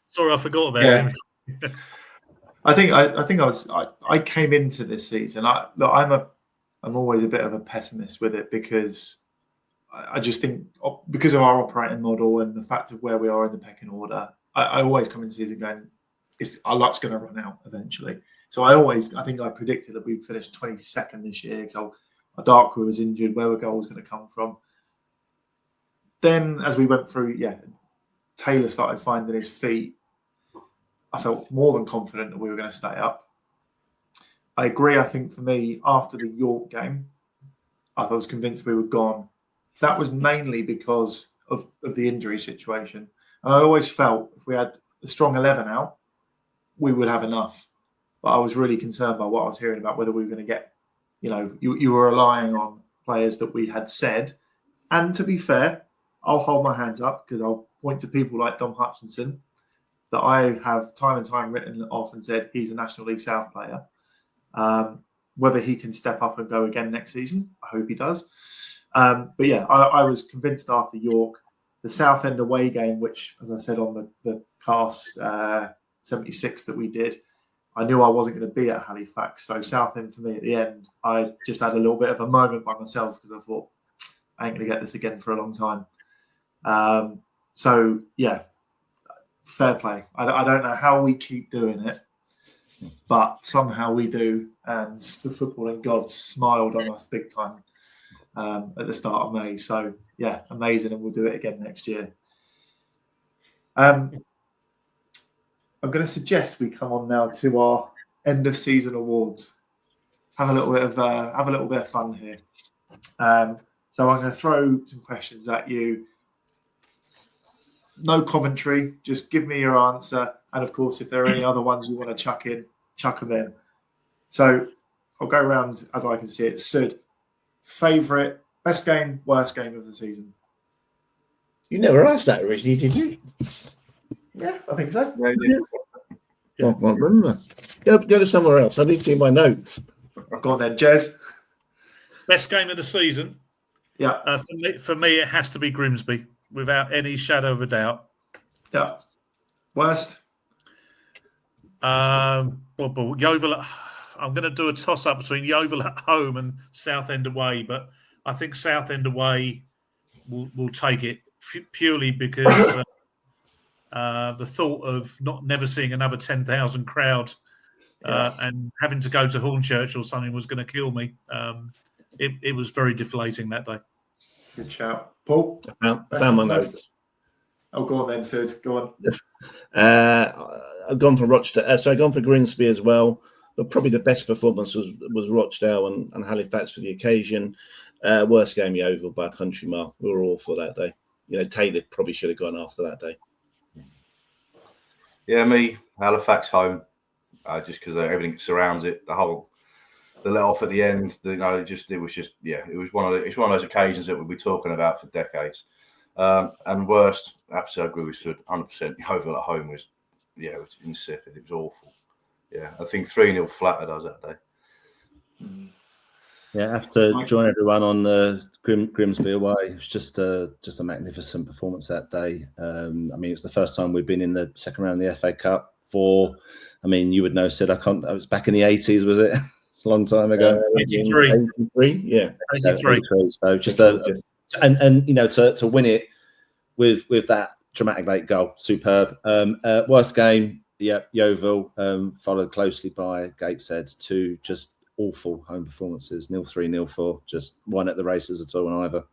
[SPEAKER 3] Sorry, I forgot about him.
[SPEAKER 1] I came into this season. I'm always a bit of a pessimist with it because I just think because of our operating model and the fact of where we are in the pecking order, I always come into the season going, our luck's going to run out eventually. So I think I predicted that we'd finish 22nd this year because our Darkwood was injured. Where were goals going to come from? Then as we went through, Taylor started finding his feet. I felt more than confident that we were going to stay up. I agree. I think for me, after the York game, I was convinced we were gone. That was mainly because of the injury situation. And I always felt if we had a strong 11 out, we would have enough. But I was really concerned by what I was hearing about whether we were going to get, you were relying on players that we had said. And to be fair, I'll hold my hands up because I'll point to people like Dom Hutchinson that I have time and time written off and said he's a National League South player. Whether he can step up and go again next season, I hope he does. But yeah, I was convinced after York, the Southend away game, which, as I said on the cast 76 that we did, I knew I wasn't going to be at Halifax. So Southend for me at the end, I just had a little bit of a moment by myself because I thought, I ain't going to get this again for a long time. So yeah, fair play. I don't know how we keep doing it, but somehow we do. And the footballing gods smiled on us big time at the start of May. So yeah, amazing. And we'll do it again next year. I'm going to suggest we come on now to our end of season awards. Have a little bit of fun here. So I'm going to throw some questions at you. No commentary. Just give me your answer. And of course, if there are any other ones you want to chuck in, chuck them in. So I'll go around as I can see it. Sud, favourite, best game, worst game of the season?
[SPEAKER 5] You never asked that originally, did you?
[SPEAKER 1] Yeah, I think so.
[SPEAKER 5] Yeah. Can't remember. Go to somewhere else. I need to see my notes.
[SPEAKER 1] Go on then, Jez.
[SPEAKER 3] Best game of the season?
[SPEAKER 1] Yeah.
[SPEAKER 3] For me, it has to be Grimsby, without any shadow of a doubt.
[SPEAKER 1] Yeah. Worst?
[SPEAKER 3] Yeovil. I'm going to do a toss-up between Yeovil at home and Southend away, but I think Southend away will take it purely because the thought of never seeing another 10,000 crowd and having to go to Hornchurch or something was going to kill me. It was very deflating that day.
[SPEAKER 1] Good shout. Paul?
[SPEAKER 5] I found my notes.
[SPEAKER 1] Oh, go on then, Sud. Go on.
[SPEAKER 5] I've gone for Rochdale. So I've gone for Grimsby as well. But probably the best performance was Rochdale and Halifax for the occasion. Worst game, Yeovil by a country mile. We were awful that day. Taylor probably should have gone after that day.
[SPEAKER 4] Yeah, me, Halifax home, just because everything surrounds it. The let off at the end. It was one of those occasions that we'll be talking about for decades. And worst, absolutely agree with Sud. 100%. Yeovil at home was insipid. It was awful. Yeah, I think 3-0 flattered us that day.
[SPEAKER 2] Yeah, I have to join everyone on Grimsby away. It was just a magnificent performance that day. It's the first time we've been in the second round of the FA Cup you would know, Sid. I was back in the 80s, was it? It's a long time ago.
[SPEAKER 3] 83.
[SPEAKER 5] 83, yeah.
[SPEAKER 3] 83.
[SPEAKER 2] So just to win it with that dramatic late goal, superb. Worst game, Yeovil, followed closely by Gateshead. Two just awful home performances, 0-3, 0-4, just one at the races at all on either.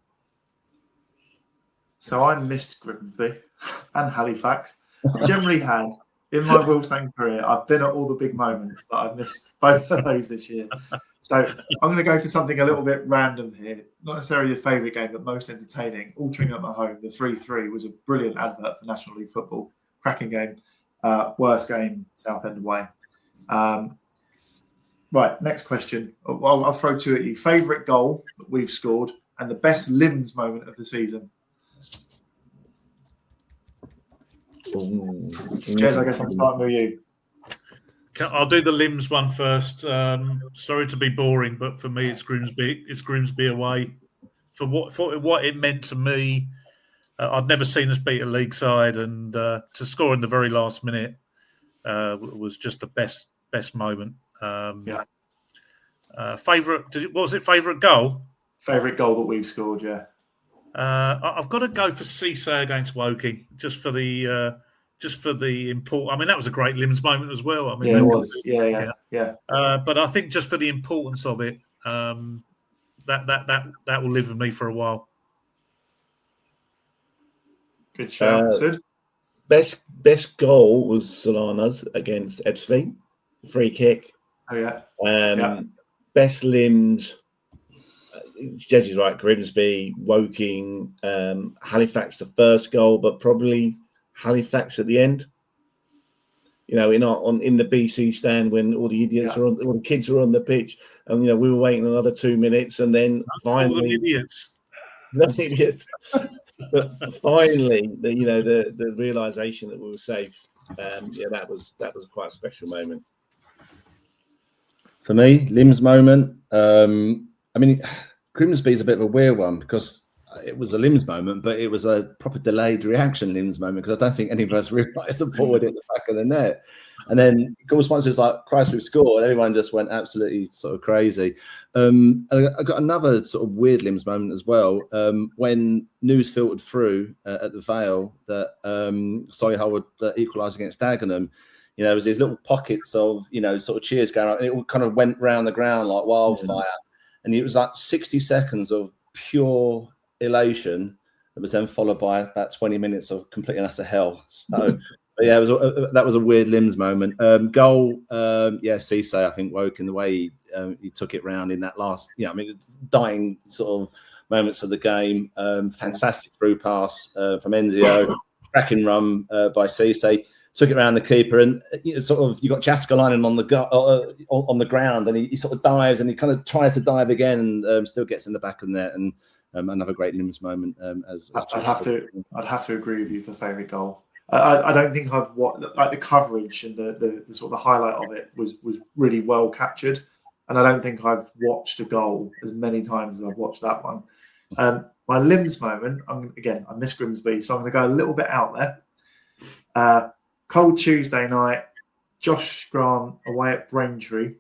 [SPEAKER 1] So I missed Grimsby and Halifax. I generally had, in my Wilstone career, I've been at all the big moments, but I've missed both of those this year. So I'm going to go for something a little bit random here. Not necessarily the favourite game, but most entertaining. Altrincham at home, the 3-3 was a brilliant advert for National League football. Cracking game. Worst game, Southend away. Right, next question. I'll throw two at you. Favourite goal that we've scored and the best limbs moment of the season? Jez, I guess I'm starting with you.
[SPEAKER 3] I'll do the limbs one first. Sorry to be boring, but for me, it's Grimsby. It's Grimsby away. For what it meant to me, I'd never seen us beat a league side, and to score in the very last minute was just the best moment. Favourite? What was it? Favourite goal?
[SPEAKER 1] Favourite goal that we've scored, yeah.
[SPEAKER 3] I've got to go for Cisse against Woking, just for the import. That was a great limbs moment as well.
[SPEAKER 1] It was. Yeah.
[SPEAKER 3] But I think just for the importance of it, that will live with me for a while.
[SPEAKER 1] Good shout, Sid.
[SPEAKER 5] Best goal was Solana's against Ebbsfleet, free kick.
[SPEAKER 1] Oh yeah.
[SPEAKER 5] Best limbs. Jez is right. Grimsby, Woking, Halifax the first goal, but probably Halifax at the end. In the BC stand when all the idiots were all the kids were on the pitch, and we were waiting another 2 minutes, and then finally
[SPEAKER 3] idiots.
[SPEAKER 5] But finally, the realization that we were safe. That was quite a special moment.
[SPEAKER 2] For me, limbs moment. Grimsby is a bit of a weird one because it was a limbs moment, but it was a proper delayed reaction limbs moment because I don't think any of us realised the ball hit the back of the net. And then, of course, once it was like, Christ, we've scored, everyone just went absolutely sort of crazy. I got another sort of weird limbs moment as well when news filtered through at the Vale that Solihull would equalise against Dagenham. There was these little pockets of, sort of cheers going on. And it all kind of went round the ground like wildfire. And it was like 60 seconds of pure elation that was then followed by about 20 minutes of complete and utter hell. So, that was a weird limbs moment. Goal, Cisse, I think, Woking, the way he took it round in that last, dying sort of moments of the game. Fantastic through pass from Enzio, cracking run by Cisse. took it around the keeper, and sort of you got Jaska lining on the ground, and he sort of dives, and he kind of tries to dive again, and still gets in the back of the net, and another great Limbs moment.
[SPEAKER 7] I'd have to agree with you for favourite goal. I don't think I've watched like the coverage and the sort of the highlight of it was really well captured, and I don't think I've watched a goal as many times as I've watched that one. My Limbs moment, I miss Grimsby, so I'm going to go a little bit out there. Cold Tuesday night, Josh Grant away at Braintree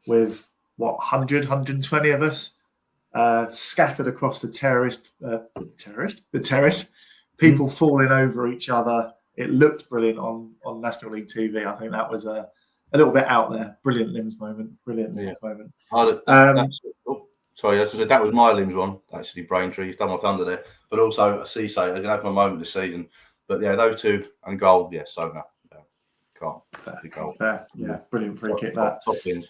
[SPEAKER 7] with 120 of us scattered across the terrace, people falling over each other. It looked brilliant on National League TV. I think that was a little bit out there. Brilliant Limbs moment. Moment.
[SPEAKER 4] Sorry, that was my Limbs one, actually, Braintree. He's done my thunder there. But also, Cisse, I can have my moment this season. But yeah, those two and goal, yes, so no. Can't. Goal.
[SPEAKER 7] Yeah, brilliant free kick that.
[SPEAKER 4] Top pins.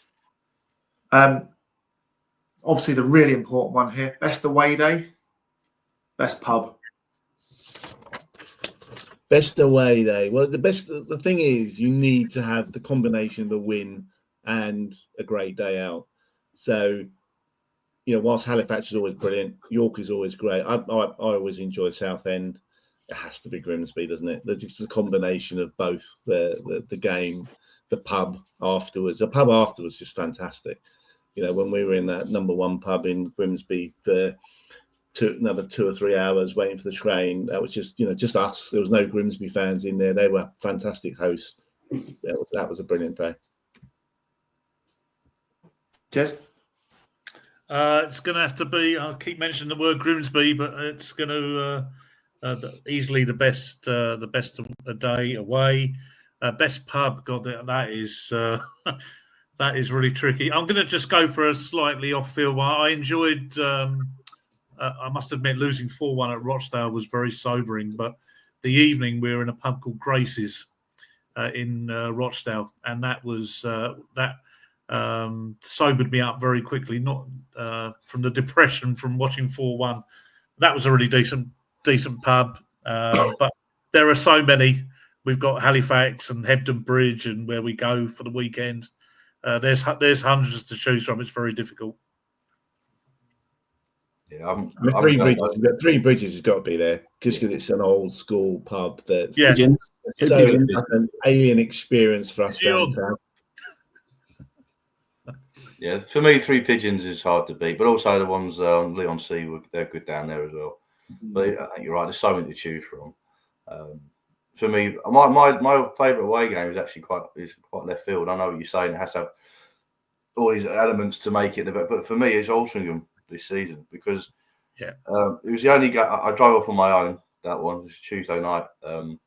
[SPEAKER 7] Obviously, the really important one here, best away day, best pub.
[SPEAKER 5] Best away day. Well, the thing is, you need to have the combination of a win and a great day out. So, whilst Halifax is always brilliant, York is always great. I always enjoy Southend. It has to be Grimsby, doesn't it? There's just a combination of both the game, the pub afterwards. The pub afterwards is just fantastic. When we were in that number one pub in Grimsby for another 2 or 3 hours waiting for the train, that was just us. There was no Grimsby fans in there. They were fantastic hosts. That was a brilliant day.
[SPEAKER 7] Jez?
[SPEAKER 3] It's going to have to be. I'll keep mentioning the word Grimsby, but it's going to easily the best day away. Best pub. God, that is that is really tricky. I'm going to just go for a slightly off-field one. I enjoyed. I must admit, losing 4-1 at Rochdale was very sobering. But the evening we were in a pub called Grace's in Rochdale, and that was sobered me up very quickly. Not from the depression from watching 4-1. That was a really decent pub, but there are so many. We've got Halifax and Hebden Bridge, and where we go for the weekend. There's hundreds to choose from. It's very difficult.
[SPEAKER 4] Yeah,
[SPEAKER 5] Three Bridges has got to be there just because it's an old school pub that's
[SPEAKER 2] Pigeons.
[SPEAKER 5] an alien experience for us downtown.
[SPEAKER 4] Yeah, for me, Three Pigeons is hard to beat, but also the ones Leon C, they're good down there as well. But I think you're right. There's so many to choose from. For me, my favourite away game is actually quite left field. I know what you're saying. It has to have all these elements to make it. But for me, it's Altrincham this season because it was the only game I drove off on my own. That one it was Tuesday night, and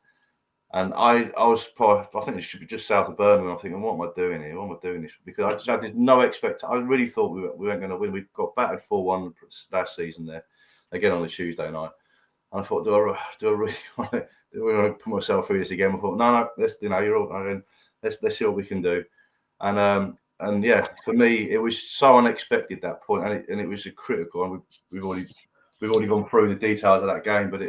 [SPEAKER 4] I was probably, I think it should be just south of Birmingham. I'm thinking, what am I doing here? What am I doing this? Because I just had no expectation. I really thought we weren't going to win. We got battered 4-1 last season there, again on a Tuesday night. And I thought, do I really want to put myself through this again? I thought, no, let's, you're all. Let's see what we can do. And yeah, for me, it was so unexpected that point, and it was a critical. And we've already gone through the details of that game, but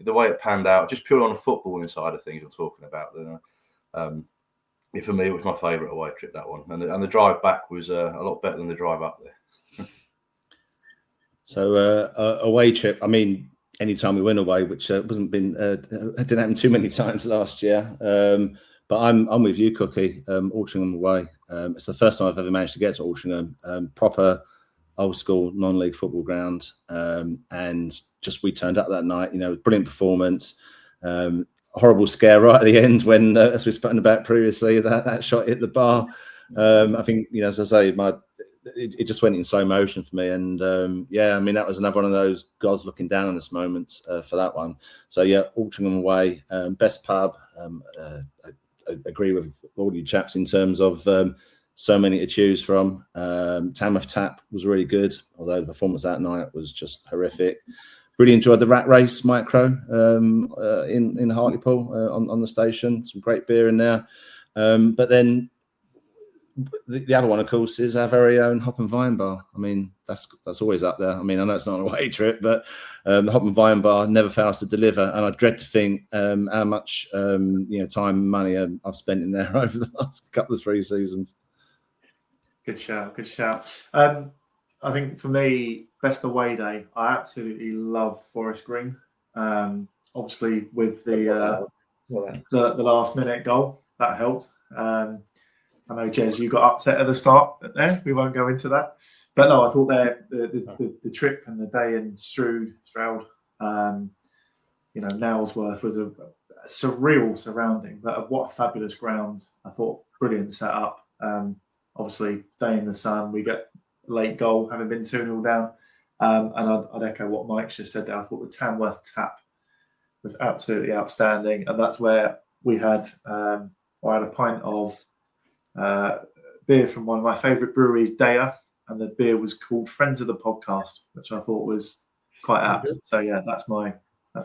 [SPEAKER 4] the way it panned out, just purely on the footballing side of things, I'm talking about. For me, it was my favourite away trip, that one, and the drive back was a lot better than the drive up there.
[SPEAKER 2] So away trip. I mean, anytime we win away, which didn't happen too many times last year. But I'm with you, Cookie. Altrincham away. It's the first time I've ever managed to get to Altrincham. Proper old school non-league football ground. And just we turned up that night. Brilliant performance. Horrible scare right at the end when, as we've spoken about previously, that shot hit the bar. I think as I say, it just went in slow motion for me. And that was another one of those gods looking down on us moments for that one. So Altrincham away, best pub. I agree with all you chaps in terms of so many to choose from. Tamworth Tap was really good, although the performance that night was just horrific. Really enjoyed the Rat Race Micro in Hartlepool on the station. Some great beer in there. But then the other one, of course, is our very own Hop and Vine Bar. I mean, that's always up there. I mean, I know it's not an away trip, but the Hop and Vine Bar never fails to deliver. And I dread to think how much time and money I've spent in there over the last couple of 3 seasons.
[SPEAKER 7] Good shout. I think for me, best away day, I absolutely love Forest Green. Obviously, with the last minute goal, that helped. I know, Jez, you got upset at the start there. We won't go into that. But no, I thought the trip and the day in Stroud, Nailsworth was a surreal surrounding, but what a fabulous ground. I thought brilliant setup. Obviously, day in the sun, we get a late goal, having been 2-0 down. And I'd echo what Mike's just said there. I thought the Tamworth tap was absolutely outstanding. And that's where we had, I had a pint of beer from one of my favourite breweries, Daya, and the beer was called Friends of the Podcast, which I thought was quite apt. So yeah, that's my.
[SPEAKER 2] I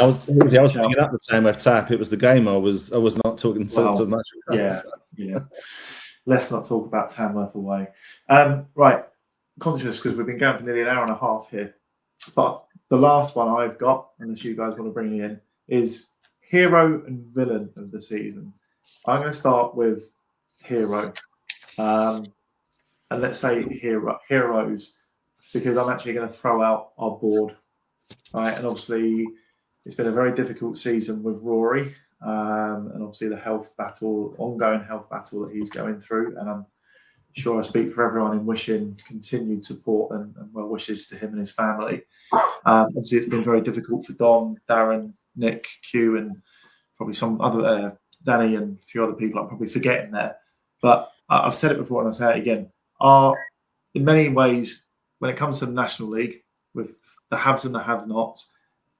[SPEAKER 2] was bringing up the Tamworth tap. It was the game. I was not talking so much about.
[SPEAKER 7] Yeah. Let's not talk about Tamworth away. Right, conscious because we've been going for nearly an hour and a half here. But the last one I've got, unless you guys want to bring me in, is hero and villain of the season. I'm going to start with hero. And let's say heroes, because I'm actually going to throw out our board. Right, and obviously it's been a very difficult season with Rory, and obviously the ongoing health battle that he's going through. And I'm sure I speak for everyone in wishing continued support and well wishes to him and his family. Obviously, it's been very difficult for Dom, Darren, Nick, Q, and probably some other Danny and a few other people I'm probably forgetting there. But I've said it before and I'll say it again. In many ways, when it comes to the National League, with the haves and the have-nots,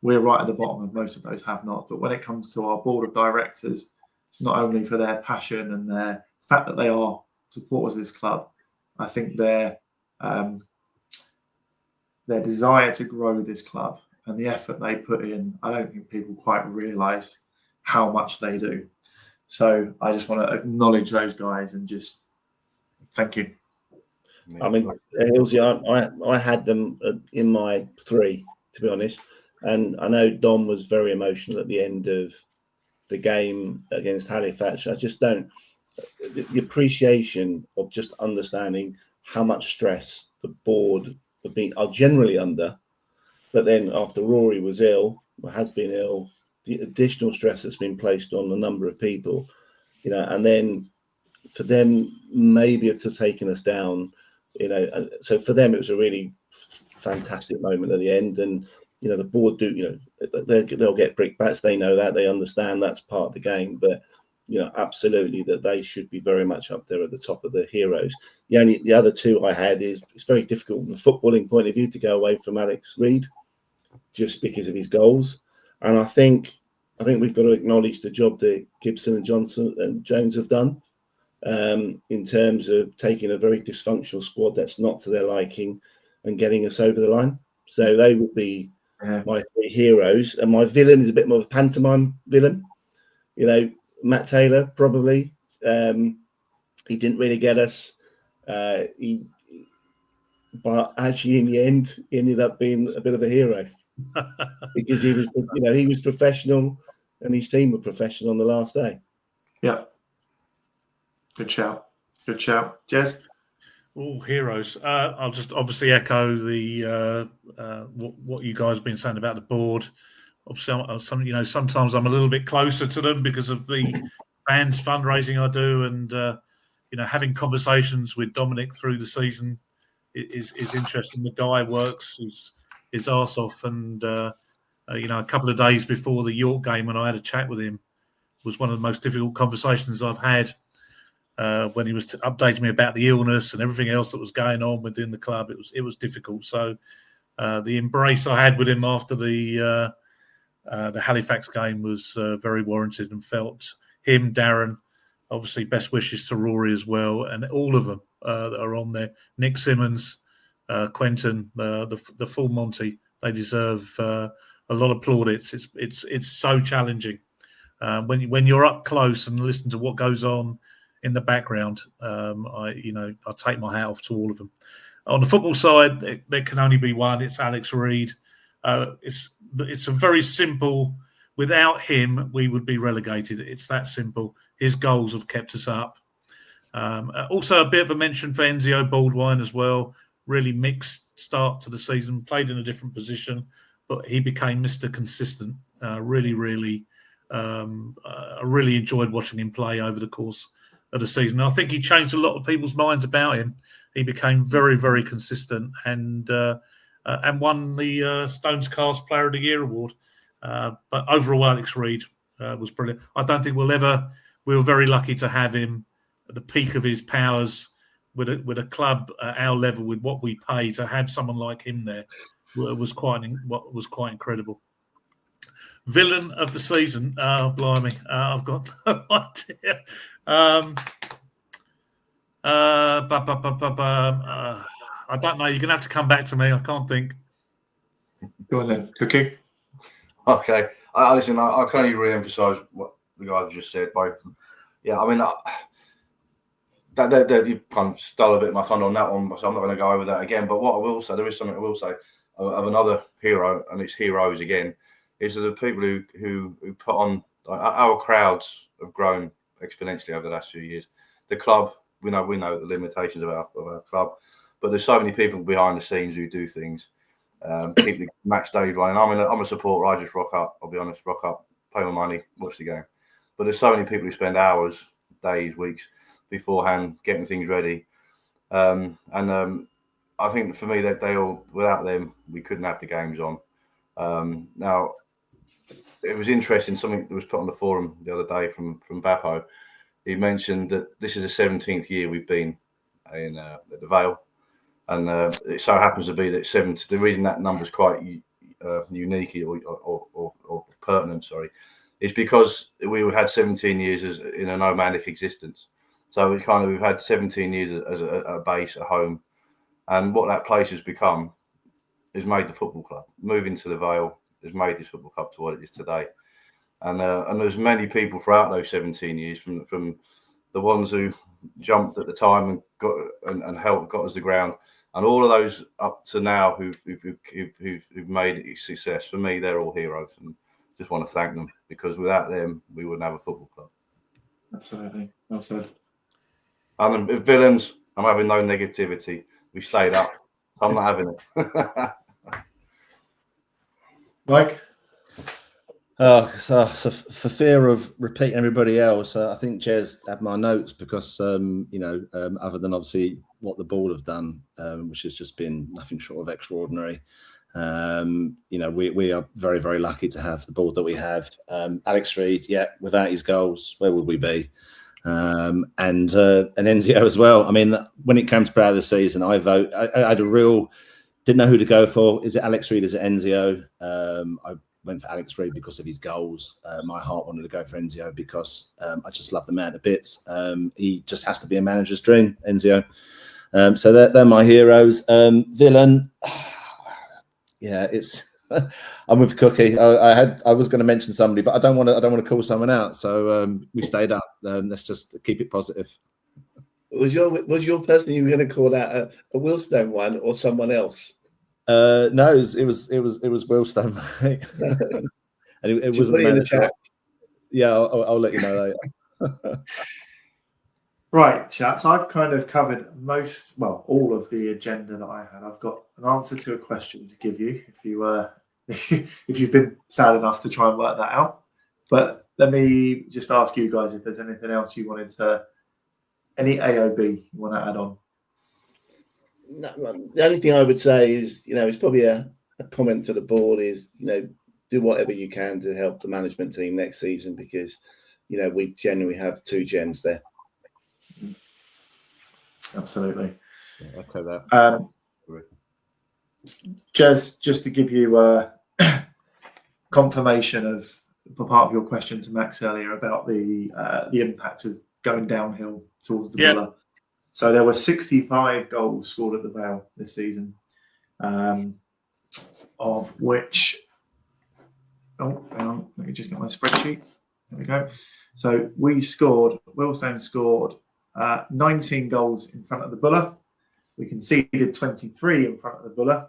[SPEAKER 7] we're right at the bottom of most of those have-nots. But when it comes to our board of directors, not only for their passion and their fact that they are supporters of this club, I think their desire to grow this club and the effort they put in, I don't think people quite realise how much they do. So I just want to acknowledge those guys and just thank you.
[SPEAKER 5] I mean, Hillsy, I had them in my 3, to be honest. And I know Dom was very emotional at the end of the game against Halifax. I just don't. The appreciation of just understanding how much stress the board are generally under. But then after Rory was ill, or has been ill, the additional stress that's been placed on a number of people, and then for them maybe it's taken us down, so for them it was a really fantastic moment at the end. And the board do, they'll get brickbats, they know that, they understand that's part of the game, but absolutely that they should be very much up there at the top of the heroes. The other 2 I had is it's very difficult from a footballing point of view to go away from Alex Reid just because of his goals. And I think we've got to acknowledge the job that Gibson and Johnson and Jones have done in terms of taking a very dysfunctional squad that's not to their liking and getting us over the line. So they would be my 3 heroes. And my villain is a bit more of a pantomime villain. Matt Taylor, probably. He didn't really get us. But actually, in the end, he ended up being a bit of a hero because he was professional, and his team were professional on the last day.
[SPEAKER 7] Yeah. Good shout. Jez?
[SPEAKER 3] All heroes. I'll just obviously echo the what you guys have been saying about the board. Obviously, sometimes I'm a little bit closer to them because of the fans fundraising I do, and having conversations with Dominic through the season is interesting. The guy works his arse off, and a couple of days before the York game, when I had a chat with him, was one of the most difficult conversations I've had. When he was updating me about the illness and everything else that was going on within the club, it was difficult. So the embrace I had with him after the Halifax game was very warranted, and felt him, Darren, obviously best wishes to Rory as well, and all of them that are on there. Nick Simmons, Quentin, the full Monty, they deserve a lot of plaudits. It's so challenging when you're up close and listen to what goes on in the background. I take my hat off to all of them. On the football side, there can only be one. It's Alex Reid. It's a very simple. Without him, we would be relegated. It's that simple. His goals have kept us up. Also, a bit of a mention for Enzio Baldwin as well. Really mixed start to the season. Played in a different position, but he became Mr. Consistent. I really enjoyed watching him play over the course of the season. I think he changed a lot of people's minds about him. He became very, very consistent and won the StonesCast Player of the Year award. But overall, Alex Reid was brilliant. I don't think we were very lucky to have him at the peak of his powers with a club at our level with what we pay. To have someone like him there was quite incredible. Villain of the season, blimey, I've got no idea. I don't know. You're gonna have to come back to me. I can't think.
[SPEAKER 7] Go on then, Cookie.
[SPEAKER 4] Okay. Listen, I can only re-emphasise what the guys just said. Both. Yeah, I mean, that you kind of stole a bit of my thunder on that one, so I'm not going to go over that again. But what I will say, there is something I will say of another hero, and it's heroes again. Is the people who put on our crowds have grown exponentially over the last few years. The club, we know the limitations of our club, but there's so many people behind the scenes who do things, keep the match days running. I'm a supporter. I just rock up. I'll be honest, rock up, pay my money, watch the game. But there's so many people who spend hours, days, weeks beforehand getting things ready, and I think for me that they all, without them, we couldn't have the games on. Now, it was interesting, something that was put on the forum the other day from Bappo. He mentioned that this is the 17th year we've been in the Vale, and it so happens to be that the reason that number is quite unique or pertinent, is because we had 17 years in a nomadic existence. So we've had 17 years as a base, a home, and what that place has become has made the football club. Moving to the Vale has made this football club to what it is today. And there's many people throughout those 17 years, from the ones who jumped at the time and got us the ground, and all of those up to now who've made it a success. For me, they're all heroes, and just want to thank them, because without them, we wouldn't have a football club.
[SPEAKER 7] Absolutely, well said.
[SPEAKER 4] And the villains, I'm having no negativity. We stayed up. I'm not having it.
[SPEAKER 7] Mike?
[SPEAKER 2] So for fear of repeating everybody else, I think Jez had my notes because, other than obviously what the board have done, which has just been nothing short of extraordinary. We are very, very lucky to have the board that we have. Alex Reid, without his goals, where would we be? And Enzio as well. I mean, when it came to player of the season, I had didn't know who to go for. Is it Alex Reid? Is it Enzio? I went for Alex Reid because of his goals. My heart wanted to go for Enzio because I just love the man to bits. He just has to be a manager's dream, Enzio. So they're my heroes. Villain, it's. I'm with Cookie. I was going to mention somebody, but I don't want to call someone out. So we stayed up. Let's just keep it positive.
[SPEAKER 5] Was your person you were going to call out a Willstone one or someone else?
[SPEAKER 2] No, it was Willstone, mate. And it wasn't
[SPEAKER 5] in the chat.
[SPEAKER 2] Yeah, I'll let you know later.
[SPEAKER 7] Right, chaps. I've kind of covered all of the agenda that I had. I've got an answer to a question to give you if you've been sad enough to try and work that out. But let me just ask you guys if there's anything else you wanted to. Any AOB you want to add on?
[SPEAKER 5] No, the only thing I would say is, it's probably a comment to the board is, do whatever you can to help the management team next season, because, we generally have two gems there.
[SPEAKER 7] Absolutely.
[SPEAKER 2] Yeah, echo that.
[SPEAKER 7] Jez, just to give you confirmation of part of your question to Max earlier about the impact of going downhill towards the Villa. So there were 65 goals scored at the Vale this season, of which, hang on, let me just get my spreadsheet. There we go. So Willstone scored 19 goals in front of the Buller. We conceded 23 in front of the Buller.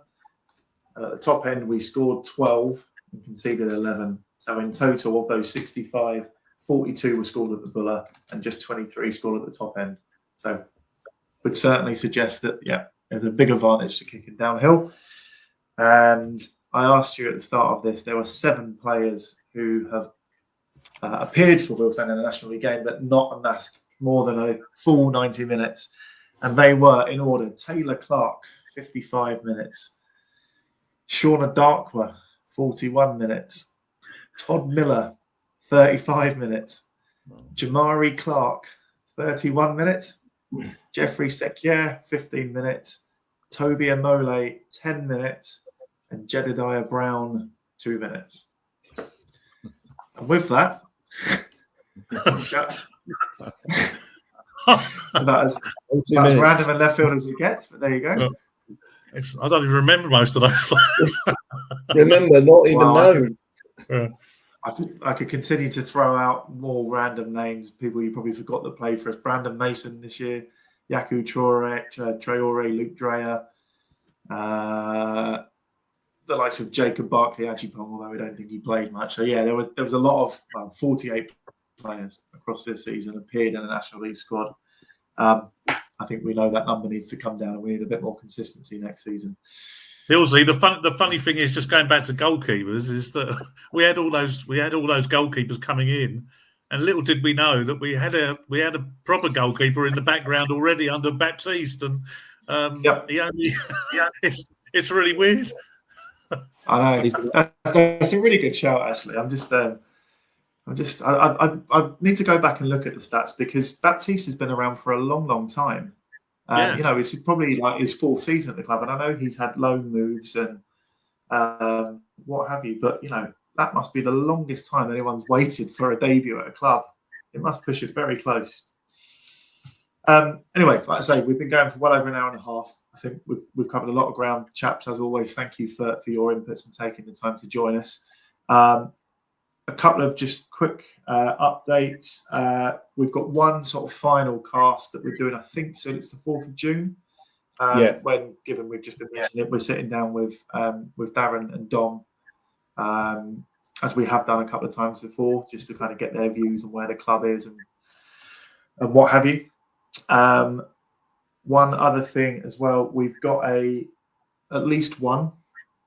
[SPEAKER 7] And at the top end, we scored 12 and conceded 11. So in total of those 65, 42 were scored at the Buller and just 23 scored at the top end. So would certainly suggest that, there's a big advantage to kicking downhill. And I asked you at the start of this, there were 7 players who have appeared for Wilson in a National League game, but not amassed more than a full 90 minutes. And they were, in order, Taylor Clark, 55 minutes. Shauna Darkwa, 41 minutes. Todd Miller, 35 minutes. Jamari Clark, 31 minutes. Jeffrey Sekier, 15 minutes. Toby Amole, 10 minutes. And Jedediah Brown, 2 minutes. And with that, that's as random and left field as it gets, but there you go.
[SPEAKER 3] I don't even remember most of those players.
[SPEAKER 5] Remember, not even known.
[SPEAKER 7] I could continue to throw out more random names, people you probably forgot that played for us. Brandon Mason this year, Yaku Traore, Luke Dreyer, the likes of Jacob Barkley, Achipong, although I don't think he played much. So there was a lot of 48 players across this season appeared in a National League squad. I think we know that number needs to come down, and we need a bit more consistency next season.
[SPEAKER 3] Hillsy, the funny thing is, just going back to goalkeepers, is that we had all those goalkeepers coming in, and little did we know that we had a proper goalkeeper in the background already under Baptiste, and he only it's really weird.
[SPEAKER 7] I know that's a really good shout. Actually, I need to go back and look at the stats because Baptiste has been around for a long, long time. It's probably like his 4th season at the club, and I know he's had loan moves and what have you. But that must be the longest time anyone's waited for a debut at a club. It must push it very close. Anyway, like I say, we've been going for well over an hour and a half. I think we've covered a lot of ground, chaps. As always, thank you for your inputs and taking the time to join us. A couple of just quick updates. We've got one sort of final cast that we're doing, I think, so it's the 4th of June. When, given we've just been mentioning it, we're sitting down with Darren and Dom, as we have done a couple of times before, just to kind of get their views on where the club is and what have you. One other thing as well, we've got at least one,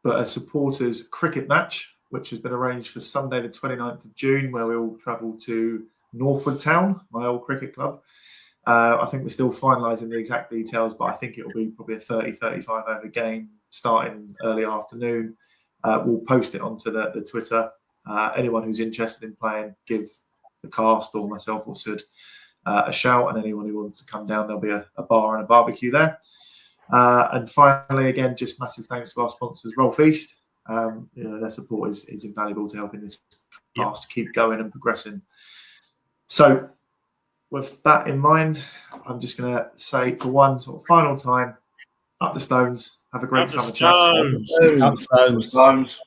[SPEAKER 7] but a supporters cricket match, which has been arranged for Sunday the 29th of June, where we all travel to Northwood Town, my old cricket club. I think we're still finalising the exact details, but I think it will be probably a 30-35 over game starting early afternoon. We'll post it onto the Twitter. Anyone who's interested in playing, give the cast or myself or Sud a shout, and anyone who wants to come down, there'll be a bar and a barbecue there. And finally, again, just massive thanks to our sponsors, Roll Feast. Their support is invaluable to helping this cast keep going and progressing. So with that in mind, I'm just going to say for one sort of final time, up the Stones. Have a great summer, chaps.
[SPEAKER 2] Up the Stones.
[SPEAKER 4] Stones.